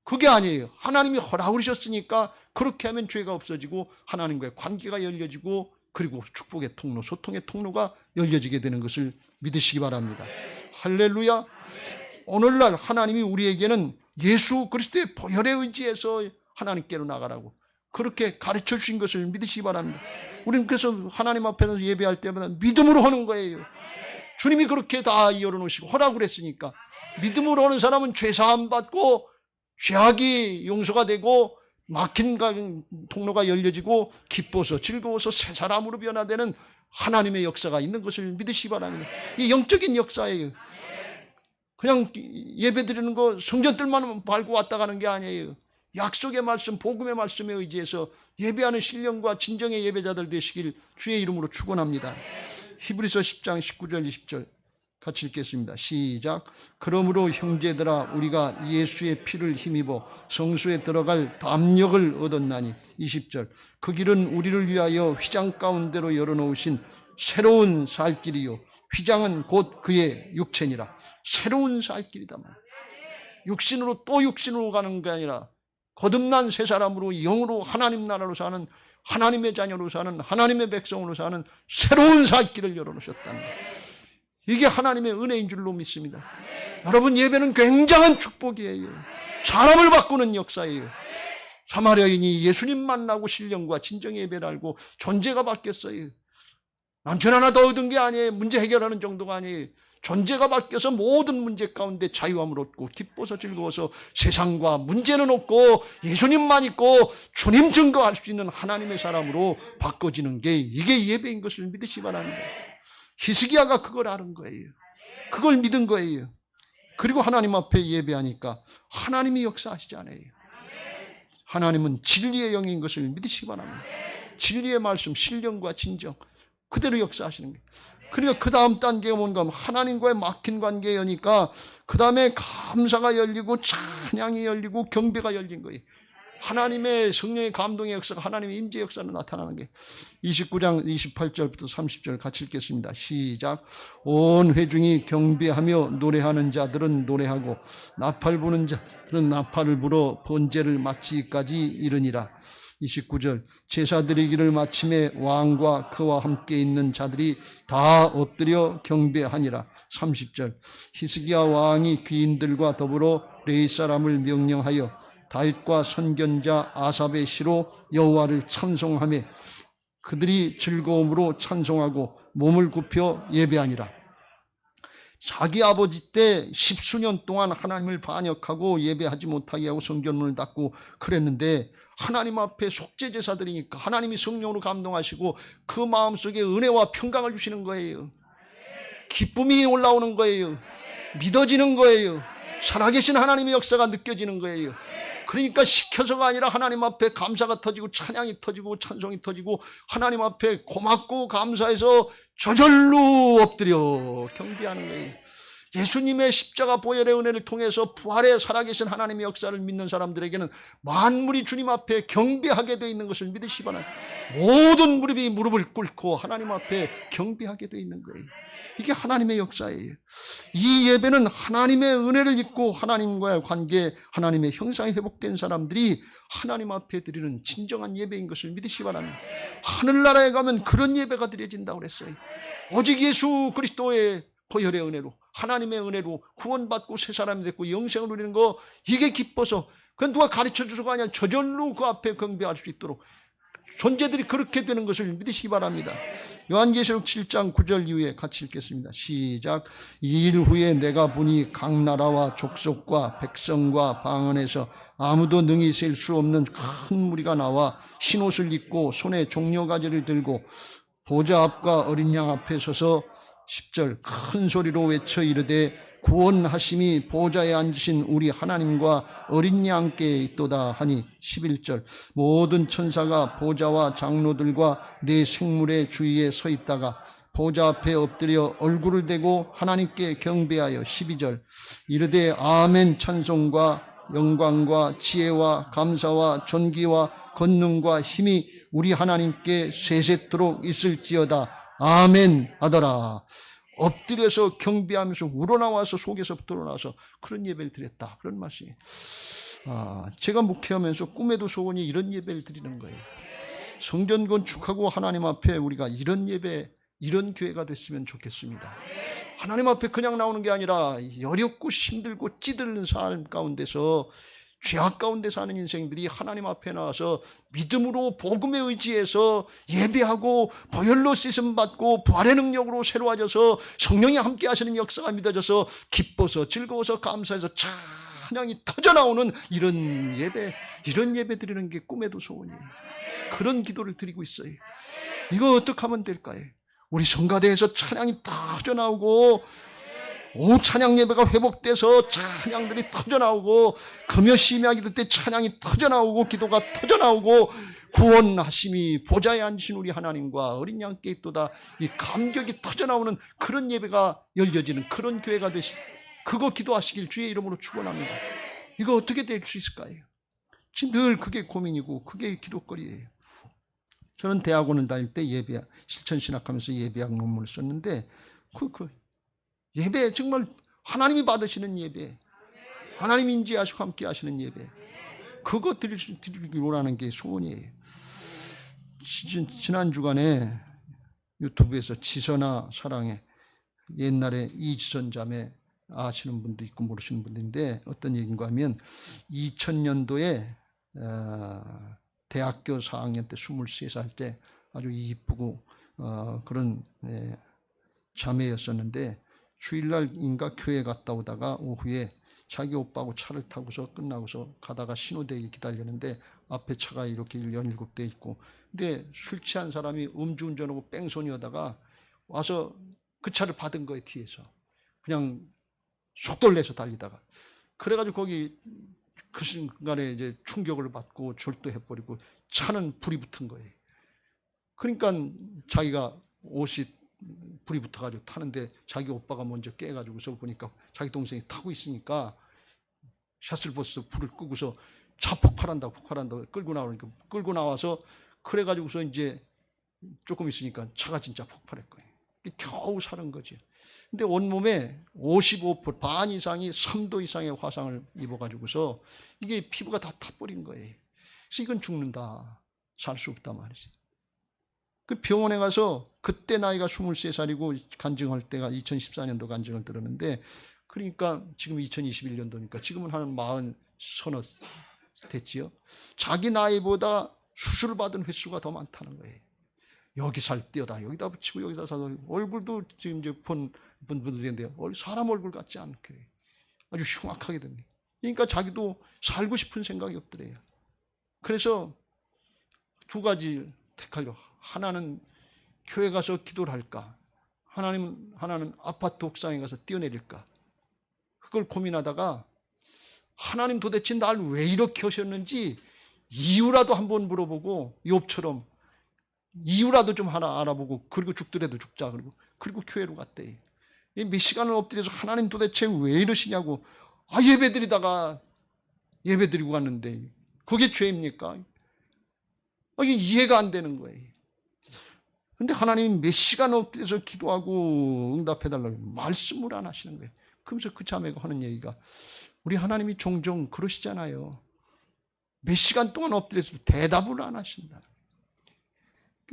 그게 아니에요. 하나님이 허락을 하셨으니까 그렇게 하면 죄가 없어지고 하나님과의 관계가 열려지고, 그리고 축복의 통로, 소통의 통로가 열려지게 되는 것을 믿으시기 바랍니다. 할렐루야. 오늘날 하나님이 우리에게는 예수 그리스도의 보혈에 의지해서 하나님께로 나가라고, 그렇게 가르쳐 주신 것을 믿으시기 바랍니다. 우리는 그래서 하나님 앞에서 예배할 때마다 믿음으로 하는 거예요. 주님이 그렇게 다 열어놓으시고 허락을 했으니까 믿음으로 하는 사람은 죄사함 받고 죄악이 용서가 되고 막힌 통로가 열려지고 기뻐서 즐거워서 새 사람으로 변화되는 하나님의 역사가 있는 것을 믿으시기 바랍니다. 이 영적인 역사예요. 그냥 예배 드리는 거 성전들만 밟고 왔다 가는 게 아니에요. 약속의 말씀, 복음의 말씀에 의지해서 예배하는 신령과 진정의 예배자들 되시길 주의 이름으로 축원합니다. 히브리서 10장 19절 20절 같이 읽겠습니다. 시작. 그러므로 형제들아 우리가 예수의 피를 힘입어 성소에 들어갈 담력을 얻었나니 20절. 그 길은 우리를 위하여 휘장 가운데로 열어놓으신 새로운 살 길이요 휘장은 곧 그의 육체니라. 새로운 살 길이다. 육신으로 또 육신으로 가는 게 아니라 거듭난 새 사람으로 영으로 하나님 나라로 사는 하나님의 자녀로 사는 하나님의 백성으로 사는 새로운 살 길을 열어놓으셨다는 거예요. 이게 하나님의 은혜인 줄로 믿습니다. 여러분 예배는 굉장한 축복이에요. 사람을 바꾸는 역사예요. 사마리아인이 예수님 만나고 신령과 진정의 예배를 알고 존재가 바뀌었어요. 남편 하나 더 얻은 게 아니에요. 문제 해결하는 정도가 아니에요. 존재가 바뀌어서 모든 문제 가운데 자유함을 얻고 기뻐서 즐거워서 세상과 문제는 없고 예수님만 있고 주님 증거할 수 있는 하나님의 사람으로 바꿔지는 게 이게 예배인 것을 믿으시기 바랍니다. 히스기야가 그걸 아는 거예요. 그걸 믿은 거예요. 그리고 하나님 앞에 예배하니까 하나님이 역사하시잖아요. 하나님은 진리의 영인 것을 믿으시기 바랍니다. 진리의 말씀, 신령과 진정 그대로 역사하시는 거예요. 그러니까 그 다음 단계가 뭔가 하면 하나님과의 막힌 관계에 여니까 그 다음에 감사가 열리고 찬양이 열리고 경배가 열린 거예요. 하나님의 성령의 감동의 역사가 하나님의 임재 역사로 나타나는 게 29장 28절부터 30절 같이 읽겠습니다. 시작. 온 회중이 경배하며 노래하는 자들은 노래하고 나팔 부는 자들은 나팔을 불어 번제를 마치기까지 이르니라. 29절. 제사 드리기를 마침에 왕과 그와 함께 있는 자들이 다 엎드려 경배하니라. 30절. 히스기야 왕이 귀인들과 더불어 레위 사람을 명령하여 다윗과 선견자 아삽의 시로 여호와를 찬송하며 그들이 즐거움으로 찬송하고 몸을 굽혀 예배하니라. 자기 아버지 때 10수년 동안 하나님을 반역하고 예배하지 못하게 하고 성전문을 닫고 그랬는데 하나님 앞에 속죄제사들이니까 하나님이 성령으로 감동하시고 그 마음속에 은혜와 평강을 주시는 거예요. 기쁨이 올라오는 거예요. 믿어지는 거예요. 살아계신 하나님의 역사가 느껴지는 거예요. 그러니까 시켜서가 아니라 하나님 앞에 감사가 터지고 찬양이 터지고 찬송이 터지고 하나님 앞에 고맙고 감사해서 저절로 엎드려 경배하는 거예요. 예수님의 십자가 보혈의 은혜를 통해서 부활의 살아계신 하나님의 역사를 믿는 사람들에게는 만물이 주님 앞에 경배하게 되어 있는 것을 믿으시기 바랍니다. 모든 무릎이 무릎을 꿇고 하나님 앞에 경배하게 되어 있는 거예요. 이게 하나님의 역사예요. 이 예배는 하나님의 은혜를 입고 하나님과의 관계, 하나님의 형상이 회복된 사람들이 하나님 앞에 드리는 진정한 예배인 것을 믿으시기 바랍니다. 하늘나라에 가면 그런 예배가 드려진다고 그랬어요. 오직 예수 그리스도의 보혈의 은혜로 하나님의 은혜로 구원받고 새 사람이 됐고 영생을 누리는 거 이게 기뻐서 그건 누가 가르쳐 주서가 아니라 저절로 그 앞에 경배할 수 있도록 존재들이 그렇게 되는 것을 믿으시기 바랍니다. 요한계시록 7장 9절 이후에 같이 읽겠습니다. 시작. 이 일 후에 내가 보니 각 나라와 족속과 백성과 방언에서 아무도 능히 셀 수 없는 큰 무리가 나와 흰옷을 입고 손에 종려가지를 들고 보좌 앞과 어린 양 앞에 서서 10절 큰 소리로 외쳐 이르되 구원하심이 보좌에 앉으신 우리 하나님과 어린 양께 있도다 하니 11절 모든 천사가 보좌와 장로들과 네 생물의 주위에 서 있다가 보좌 앞에 엎드려 얼굴을 대고 하나님께 경배하여 12절 이르되 아멘 찬송과 영광과 지혜와 감사와 존귀와 권능과 힘이 우리 하나님께 세세토록 있을지어다 아멘 하더라. 엎드려서 경배하면서 우러나와서 속에서부터 우러나와서 그런 예배를 드렸다. 그런 말씀이에요. 제가 목회하면서 꿈에도 소원이 이런 예배를 드리는 거예요. 성전 건축하고 하나님 앞에 우리가 이런 예배, 이런 교회가 됐으면 좋겠습니다. 하나님 앞에 그냥 나오는 게 아니라 어렵고 힘들고 찌들는 삶 가운데서 죄악 가운데 사는 인생들이 하나님 앞에 나와서 믿음으로 복음에 의지해서 예배하고 보혈로 씻음 받고 부활의 능력으로 새로워져서 성령이 함께 하시는 역사가 믿어져서 기뻐서 즐거워서 감사해서 찬양이 터져나오는 이런 예배 드리는 게 꿈에도 소원이에요. 그런 기도를 드리고 있어요. 이거 어떻게 하면 될까요? 우리 성가대에서 찬양이 터져나오고 찬양 예배가 회복돼서 찬양들이 터져나오고 금요 심야 기도 때 찬양이 터져나오고 기도가 터져나오고 구원하심이 보좌에 앉으신 우리 하나님과 어린 양께 있도다 이 감격이 터져나오는 그런 예배가 열려지는 그런 교회가 그거 기도하시길 주의 이름으로 축원합니다. 이거 어떻게 될 수 있을까요? 지금 늘 그게 고민이고 그게 기도거리예요. 저는 대학원을 다닐 때 실천신학하면서 예배학 논문을 썼는데 예배 정말 하나님이 받으시는 예배, 하나님 인지하시고 함께 하시는 예배, 그거 드리기 원하는 게 소원이에요. 지난 주간에 유튜브에서 지선아 사랑해, 옛날에 이지선 자매 아시는 분도 있고 모르시는 분인데 어떤 얘기인가 하면 2000년도에 대학교 4학년 때 23살 때 아주 이쁘고 그런 자매였었는데 주일날인가 교회 갔다 오다가 오후에 자기 오빠하고 차를 타고서 끝나고서 가다가 신호대에 기다리는데 앞에 차가 이렇게 17대 있고 근데 술 취한 사람이 음주운전하고 뺑소니하다가 와서 그 차를 받은 거예요. 뒤에서 그냥 속도를 내서 달리다가 그래가지고 거기 그 순간에 이제 충격을 받고 절도해버리고 차는 불이 붙은 거예요. 그러니까 자기가 옷이 불이 붙어가지고 타는데 자기 오빠가 먼저 깨가지고서 보니까 자기 동생이 타고 있으니까 샤슬버스 불을 끄고서 차 폭발한다고 끌고 나오니까 끌고 나와서 그래가지고서 이제 조금 있으니까 차가 진짜 폭발했거든요. 겨우 사는 거지. 근데 온몸에 55% 반 이상이 3도 이상의 화상을 입어가지고서 이게 피부가 다 타버린 거예요. 그래서 이건 죽는다. 살 수 없단 말이지. 그 병원에 가서 그때 나이가 23살이고 간증할 때가 2014년도 간증을 들었는데 그러니까 지금 2021년도니까 지금은 한 40, 서너 됐지요. 자기 나이보다 수술을 받은 횟수가 더 많다는 거예요. 여기 살 떼어다 여기다 붙이고 여기다 사서 얼굴도 지금 이제 본 분들인데요. 사람 얼굴 같지 않게 아주 흉악하게 됐네. 그러니까 자기도 살고 싶은 생각이 없더래요. 그래서 두 가지 택하려. 하나는 교회 가서 기도를 할까? 하나는 아파트 옥상에 가서 뛰어내릴까? 그걸 고민하다가 하나님 도대체 날 왜 이렇게 하셨는지 이유라도 한번 물어보고 욥처럼 이유라도 좀 하나 알아보고 그리고 죽더라도 죽자 그리고 교회로 갔대. 몇 시간을 엎드려서 하나님 도대체 왜 이러시냐고 예배드리고 갔는데 그게 죄입니까? 이게 이해가 안 되는 거예요. 근데 하나님이 몇 시간 엎드려서 기도하고 응답해달라고 말씀을 안 하시는 거예요. 그러면서 그 자매가 하는 얘기가 우리 하나님이 종종 그러시잖아요. 몇 시간 동안 엎드려서 대답을 안 하신다.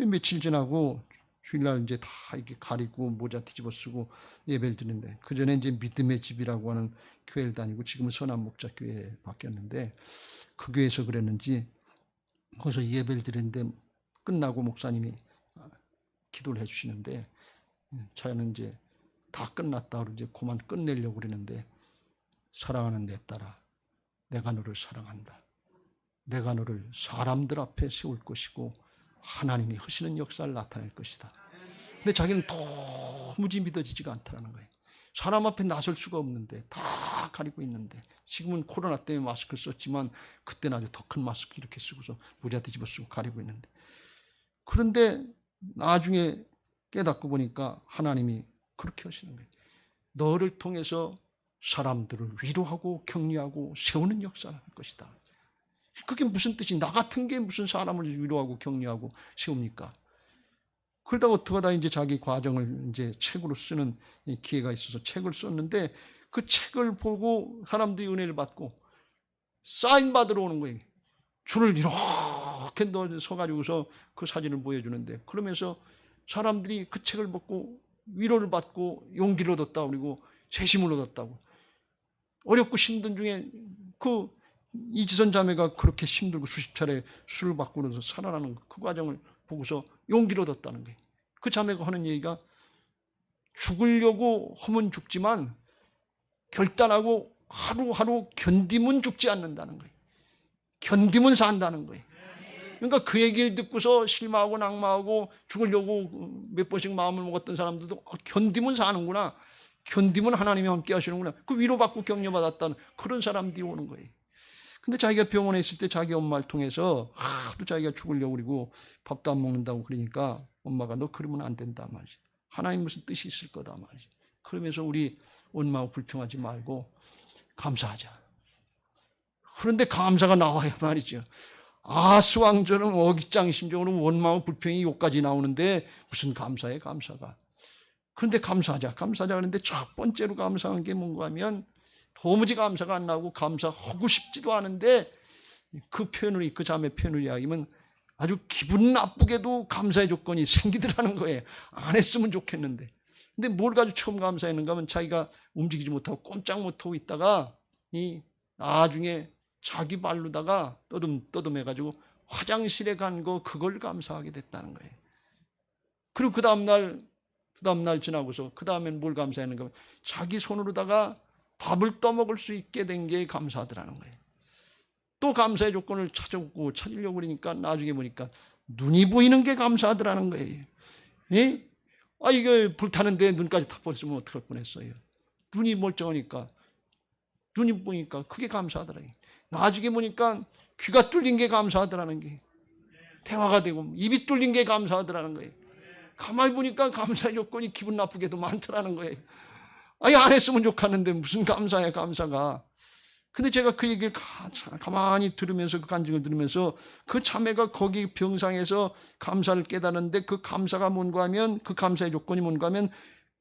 며칠 지나고 주일날 이제 다 이렇게 가리고 모자 뒤집어 쓰고 예배를 드리는데 그 전에 이제 믿음의 집이라고 하는 교회를 다니고 지금은 선한 목자 교회에 바뀌었는데 그 교회에서 그랬는지 거기서 예배를 드리는데 끝나고 목사님이 기도를 해주시는데 저는 이제 다 끝났다 그러고 이제 그만 끝내려고 그러는데 사랑하는 내 딸아 내가 너를 사랑한다. 내가 너를 사람들 앞에 세울 것이고 하나님이 하시는 역사를 나타낼 것이다. 근데 자기는 도무지 믿어지지가 않다는 거예요. 사람 앞에 나설 수가 없는데 다 가리고 있는데 지금은 코로나 때문에 마스크를 썼지만 그때는 아주 더 큰 마스크 이렇게 쓰고서 모자 뒤집어 쓰고 가리고 있는데 그런데 나중에 깨닫고 보니까 하나님이 그렇게 하시는 거예요. 너를 통해서 사람들을 위로하고 격려하고 세우는 역사를 할 것이다. 그게 무슨 뜻이 나 같은 게 무슨 사람을 위로하고 격려하고 세웁니까? 그러다가 어떡하다 이제 자기 과정을 이제 책으로 쓰는 기회가 있어서 책을 썼는데 그 책을 보고 사람들이 은혜를 받고 사인 받으러 오는 거예요. 줄을 이렇게 서가지고서 그 사진을 보여주는데 그러면서 사람들이 그 책을 보고 위로를 받고 용기를 얻었다고 그리고 세심을 얻었다고 어렵고 힘든 중에 그 이지선 자매가 그렇게 힘들고 수십 차례 술을 받고 그래서 살아나는 그 과정을 보고서 용기를 얻었다는 거예요. 그 자매가 하는 얘기가 죽으려고 하면 죽지만 결단하고 하루하루 견디면 죽지 않는다는 거예요. 견디면 산다는 거예요. 그러니까 그 얘기를 듣고서 실망하고 낙마하고 죽으려고 몇 번씩 마음을 먹었던 사람들도 견디면 사는구나. 견디면 하나님이 함께 하시는구나. 그 위로받고 격려받았다는 그런 사람들이 오는 거예요. 근데 자기가 병원에 있을 때 자기 엄마를 통해서 하도 자기가 죽으려고 그러고 밥도 안 먹는다고 그러니까 엄마가 너 그러면 안 된다 말이지. 하나님 무슨 뜻이 있을 거다 말이지. 그러면서 우리 원망하고 불평하지 말고 감사하자. 그런데 감사가 나와야 말이죠. 아수왕조는 어깃장심적으로 원망하고 불평이 욕까지 나오는데 무슨 감사해 감사가. 그런데 감사하자 그런데 첫 번째로 감사한 게 뭔가 하면 도무지 감사가 안 나오고 감사하고 싶지도 않은데 그 표현을 그 자매 표현을 이야기하면 아주 기분 나쁘게도 감사의 조건이 생기더라는 거예요. 안 했으면 좋겠는데. 근데 뭘 가지고 처음 감사했는가 하면 자기가 움직이지 못하고 꼼짝 못하고 있다가 나중에 자기 발로다가 떠듬해가지고 화장실에 간 거 그걸 감사하게 됐다는 거예요. 그리고 그 다음날 지나고서 그 다음엔 뭘 감사했는가 하면 자기 손으로다가 밥을 떠먹을 수 있게 된 게 감사하더라는 거예요. 또 감사의 조건을 찾으려고 그러니까 나중에 보니까 눈이 보이는 게 감사하더라는 거예요. 예? 이게 불타는데 눈까지 타버렸으면 어떡할 뻔했어요. 눈이 멀쩡하니까 눈이 보니까 그게 감사하더라고요. 나중에 보니까 귀가 뚫린 게 감사하더라는 게 대화가 되고 입이 뚫린 게 감사하더라는 거예요. 가만히 보니까 감사의 조건이 기분 나쁘게도 많더라는 거예요. 안 했으면 좋겠는데 무슨 감사야 감사가. 근데 제가 그 얘기를 가만히 들으면서 그 간증을 들으면서 그 자매가 거기 병상에서 감사를 깨달았는데 그 감사가 뭔가 하면 그 감사의 조건이 뭔가 하면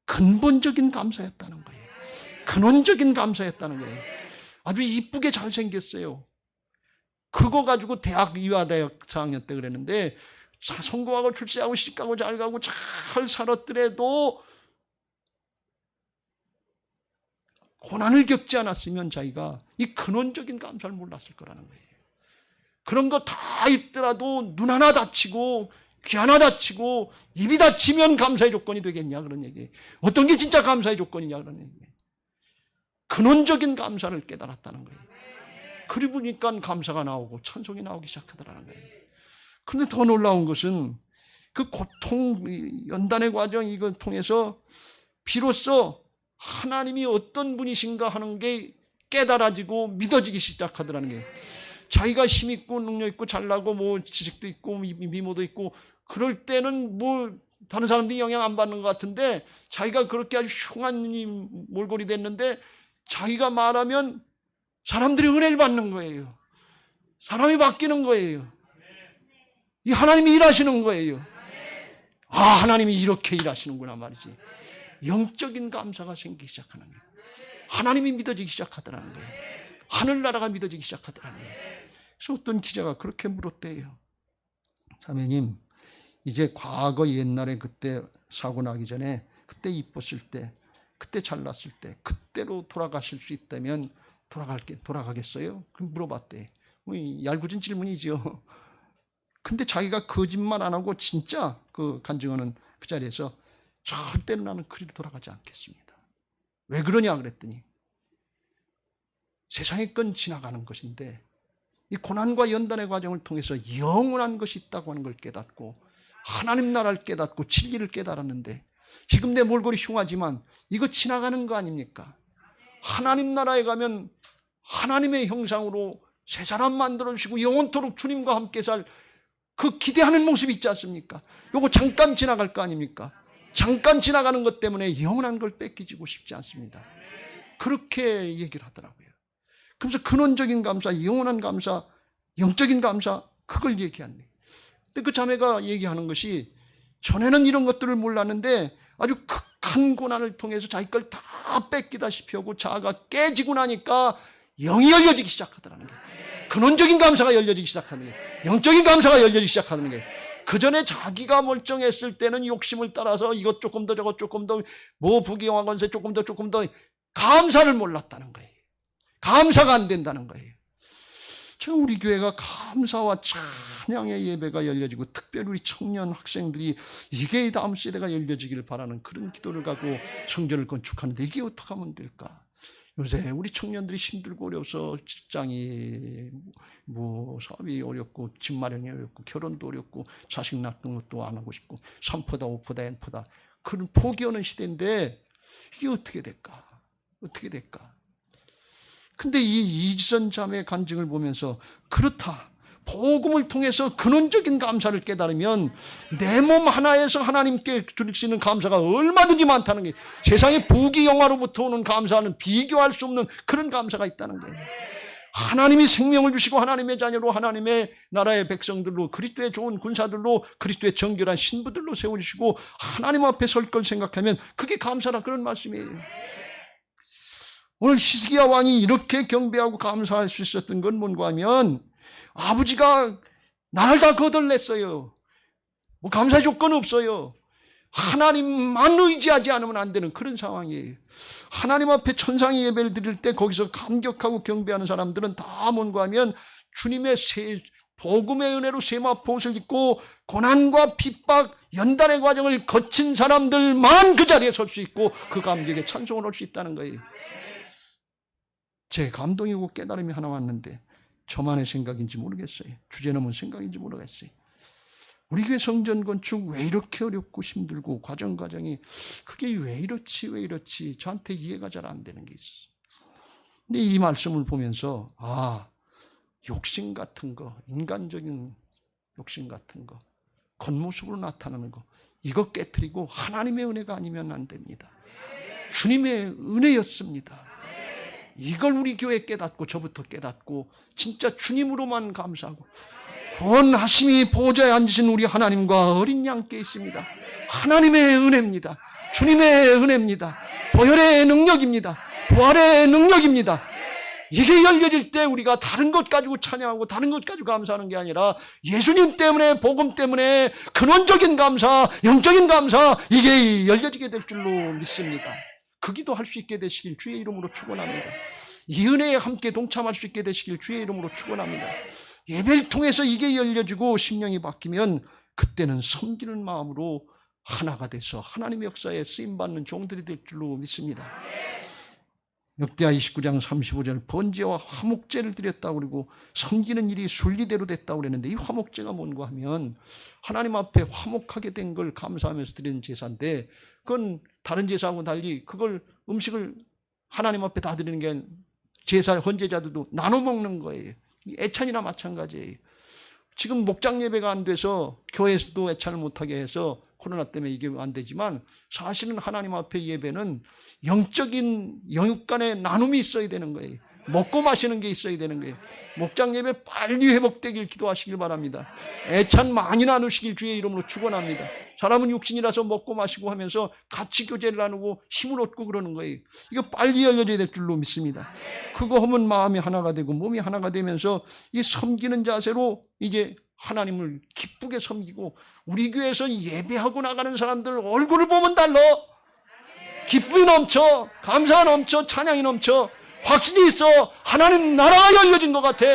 근본적인 감사였다는 거예요. 근원적인 감사였다는 거예요. 아주 이쁘게 잘생겼어요. 그거 가지고 대학 이화대학 4학년 때 그랬는데 성공하고 출세하고 시집가고 잘가고 잘 살았더라도 고난을 겪지 않았으면 자기가 이 근원적인 감사를 몰랐을 거라는 거예요. 그런 거 다 있더라도 눈 하나 다치고 귀 하나 다치고 입이 다치면 감사의 조건이 되겠냐 그런 얘기예요. 어떤 게 진짜 감사의 조건이냐 그런 얘기예요. 근원적인 감사를 깨달았다는 거예요. 그러고 보니까 감사가 나오고 찬송이 나오기 시작하더라는 거예요. 그런데 더 놀라운 것은 그 고통 연단의 과정 이걸 통해서 비로소 하나님이 어떤 분이신가 하는 게 깨달아지고 믿어지기 시작하더라는 거예요. 자기가 힘 있고 능력 있고 잘나고 뭐 지식도 있고 미모도 있고 그럴 때는 뭐 다른 사람들이 영향 안 받는 것 같은데 자기가 그렇게 아주 흉한 몰골이 됐는데 자기가 말하면 사람들이 은혜를 받는 거예요. 사람이 바뀌는 거예요. 이 하나님이 일하시는 거예요. 하나님이 이렇게 일하시는구나 말이지. 영적인 감사가 생기기 시작하는 거예요. 하나님이 믿어지기 시작하더라는 거예요. 하늘나라가 믿어지기 시작하더라는 거예요. 그래서 어떤 기자가 그렇게 물었대요. 자매님, 이제 과거 옛날에 그때 사고 나기 전에 그때 이뻤을 때 그때 잘났을 때 그때로 돌아가실 수 있다면 돌아가겠어요? 그럼 물어봤대. 얄궂은 질문이죠. 근데 자기가 거짓말 안 하고 진짜 그 간증하는 그 자리에서 절대로 나는 그리로 돌아가지 않겠습니다. 왜 그러냐 그랬더니 세상의 건 지나가는 것인데 이 고난과 연단의 과정을 통해서 영원한 것이 있다고 하는 걸 깨닫고 하나님 나라를 깨닫고 진리를 깨달았는데 지금 내 몰골이 흉하지만 이거 지나가는 거 아닙니까? 하나님 나라에 가면 하나님의 형상으로 새 사람 만들어주시고 영원토록 주님과 함께 살 그 기대하는 모습이 있지 않습니까? 요거 잠깐 지나갈 거 아닙니까? 잠깐 지나가는 것 때문에 영원한 걸 뺏기지고 싶지 않습니다. 그렇게 얘기를 하더라고요. 그래서 근원적인 감사, 영원한 감사, 영적인 감사 그걸 얘기하네. 근데 그 자매가 얘기하는 것이 전에는 이런 것들을 몰랐는데 아주 극한 고난을 통해서 자기 걸 다 뺏기다시피 하고 자아가 깨지고 나니까 영이 열려지기 시작하더라는 거예요. 근원적인 감사가 열려지기 시작하는 거예요. 영적인 감사가 열려지기 시작하는 거예요. 그 전에 자기가 멀쩡했을 때는 욕심을 따라서 이것 조금 더 저것 조금 더 뭐 부귀영화 권세 조금 더 감사를 몰랐다는 거예요. 감사가 안 된다는 거예요. 우리 교회가 감사와 찬양의 예배가 열려지고 특별히 우리 청년 학생들이 이게 다음 세대가 열려지기를 바라는 그런 기도를 갖고 성전을 건축하는데 이게 어떻게 하면 될까? 요새 우리 청년들이 힘들고 어려워서 직장이 사업이 어렵고 집 마련이 어렵고 결혼도 어렵고 자식 낳는 것도 안 하고 싶고 3포다 5포다 N포다 그런 포기하는 시대인데 이게 어떻게 될까? 어떻게 될까? 근데 이 이지선 자매의 간증을 보면서 그렇다. 복음을 통해서 근원적인 감사를 깨달으면 내 몸 하나에서 하나님께 드릴 수 있는 감사가 얼마든지 많다는 게 세상의 부귀영화로부터 오는 감사는 비교할 수 없는 그런 감사가 있다는 거예요. 하나님이 생명을 주시고 하나님의 자녀로 하나님의 나라의 백성들로 그리스도의 좋은 군사들로 그리스도의 정결한 신부들로 세워주시고 하나님 앞에 설 걸 생각하면 그게 감사라 그런 말씀이에요. 오늘 히스기야 왕이 이렇게 경배하고 감사할 수 있었던 건 뭔가 하면 아버지가 나를 다 거덜냈어요. 감사의 조건 없어요. 하나님만 의지하지 않으면 안 되는 그런 상황이에요. 하나님 앞에 천상의 예배를 드릴 때 거기서 감격하고 경배하는 사람들은 다 뭔가 하면 주님의 복음의 은혜로 세마포옷을 입고 고난과 핍박, 연단의 과정을 거친 사람들만 그 자리에 설 수 있고 그 감격에 찬송을 할 수 있다는 거예요. 제 감동이고 깨달음이 하나 왔는데 저만의 생각인지 모르겠어요. 주제넘은 생각인지 모르겠어요. 우리 교회 성전 건축 왜 이렇게 어렵고 힘들고 과정이 그게 왜 이렇지 저한테 이해가 잘 안 되는 게 있어요. 근데 이 말씀을 보면서 욕심 같은 거, 인간적인 욕심 같은 거, 겉모습으로 나타나는 거 이거 깨트리고 하나님의 은혜가 아니면 안 됩니다. 주님의 은혜였습니다. 이걸 우리 교회 깨닫고 저부터 깨닫고 진짜 주님으로만 감사하고 구원하심이 보좌에 앉으신 우리 하나님과 어린 양께 있습니다. 하나님의 은혜입니다. 주님의 은혜입니다. 보혈의 능력입니다. 부활의 능력입니다. 이게 열려질 때 우리가 다른 것 가지고 찬양하고 다른 것 가지고 감사하는 게 아니라 예수님 때문에 복음 때문에 근원적인 감사, 영적인 감사 이게 열려지게 될 줄로 믿습니다. 그 기도할 수 있게 되시길 주의 이름으로 축원합니다. 이 은혜에 함께 동참할 수 있게 되시길 주의 이름으로 축원합니다. 예배를 통해서 이게 열려지고 심령이 바뀌면 그때는 섬기는 마음으로 하나가 돼서 하나님의 역사에 쓰임받는 종들이 될 줄로 믿습니다. 역대하 29장 35절 번제와 화목제를 드렸다고 그러고 섬기는 일이 순리대로 됐다고 그랬는데 이 화목제가 뭔가 하면 하나님 앞에 화목하게 된 걸 감사하면서 드리는 제사인데 그건 다른 제사하고 달리 그걸 음식을 하나님 앞에 다 드리는 게 제사 헌제자들도 나눠 먹는 거예요. 애찬이나 마찬가지예요. 지금 목장 예배가 안 돼서 교회에서도 애찬을 못하게 해서 코로나 때문에 이게 안 되지만 사실은 하나님 앞에 예배는 영적인 영육 간의 나눔이 있어야 되는 거예요. 먹고 마시는 게 있어야 되는 거예요. 목장 예배 빨리 회복되길 기도하시길 바랍니다. 애찬 많이 나누시길 주의 이름으로 축원합니다. 사람은 육신이라서 먹고 마시고 하면서 같이 교제를 나누고 힘을 얻고 그러는 거예요. 이거 빨리 열려져야 될 줄로 믿습니다. 그거 하면 마음이 하나가 되고 몸이 하나가 되면서 이 섬기는 자세로 이제 하나님을 기쁘게 섬기고 우리 교회에서 예배하고 나가는 사람들 얼굴을 보면 달라. 기쁨이 넘쳐, 감사가 넘쳐, 찬양이 넘쳐, 확신이 있어. 하나님 나라가 열려진 것 같아.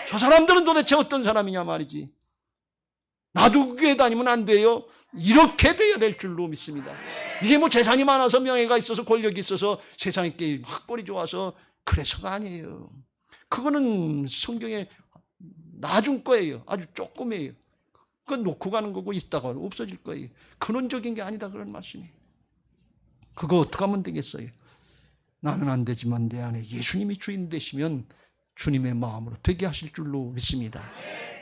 저 사람들은 도대체 어떤 사람이냐 말이지. 나도 교회 다니면 안 돼요. 이렇게 돼야 될 줄로 믿습니다. 이게 재산이 많아서 명예가 있어서 권력이 있어서 세상에 확벌이 좋아서 그래서가 아니에요. 그거는 성경에 나중 거예요. 아주 조금이에요. 그건 놓고 가는 거고 있다가 없어질 거예요. 근원적인 게 아니다 그런 말씀이에요. 그거 어떻게 하면 되겠어요? 나는 안 되지만 내 안에 예수님이 주인 되시면 주님의 마음으로 되게 하실 줄로 믿습니다.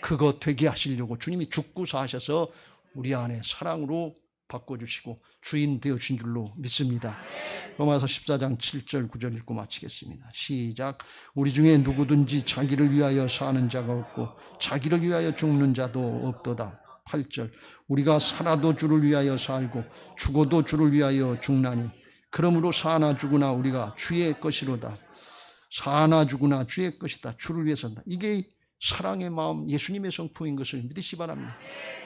그거 되게 하시려고 주님이 죽고 사셔서 우리 안에 사랑으로 바꿔주시고 주인 되어주신 줄로 믿습니다. 로마서 14장 7절 9절 읽고 마치겠습니다. 시작. 우리 중에 누구든지 자기를 위하여 사는 자가 없고 자기를 위하여 죽는 자도 없도다. 8절. 우리가 살아도 주를 위하여 살고 죽어도 주를 위하여 죽나니 그러므로 사나 죽으나 우리가 주의 것이로다. 사나 죽으나 주의 것이다. 주를 위해서 산다. 이게 사랑의 마음, 예수님의 성품인 것을 믿으시 바랍니다.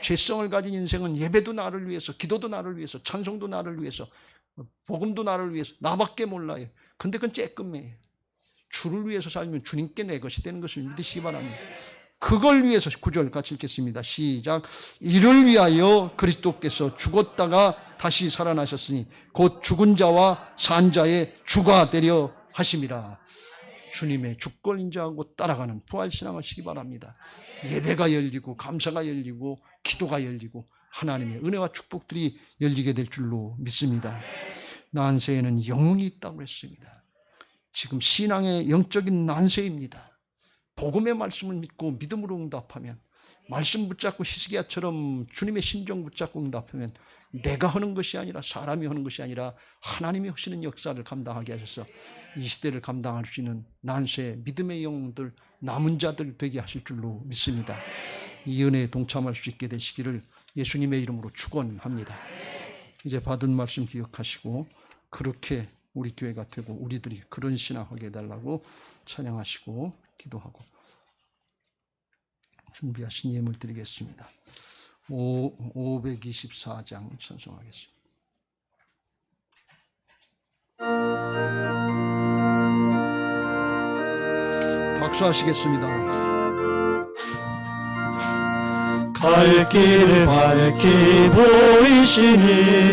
죄성을 가진 인생은 예배도 나를 위해서, 기도도 나를 위해서, 찬송도 나를 위해서, 복음도 나를 위해서, 나밖에 몰라요. 근데 그건 쬐끔해요. 주를 위해서 살면 주님께 내 것이 되는 것을 믿으시기 바랍니다. 그걸 위해서 9절 같이 읽겠습니다. 시작. 이를 위하여 그리스도께서 죽었다가 다시 살아나셨으니 곧 죽은 자와 산 자의 주가 되려 하심이라. 주님의 주권 인정하고 따라가는 부활신앙 하시기 바랍니다. 예배가 열리고 감사가 열리고 기도가 열리고 하나님의 은혜와 축복들이 열리게 될 줄로 믿습니다. 난세에는 영웅이 있다고 했습니다. 지금 신앙의 영적인 난세입니다. 복음의 말씀을 믿고 믿음으로 응답하면, 말씀 붙잡고 히스기야처럼 주님의 심정 붙잡고 응답하면 내가 하는 것이 아니라, 사람이 하는 것이 아니라 하나님이 하시는 역사를 감당하게 하셔서 이 시대를 감당할 수 있는 난세 믿음의 영웅들, 남은 자들 되게 하실 줄로 믿습니다. 이 은혜에 동참할 수 있게 되시기를 예수님의 이름으로 축원합니다. 이제 받은 말씀 기억하시고 그렇게 우리 교회가 되고 우리들이 그런 신앙하게 해달라고 찬양하시고 기도하고 준비하신 예물 드리겠습니다. 524장 찬송하겠습니다. 박수하시겠습니다. 갈 길을 밝히 보이시니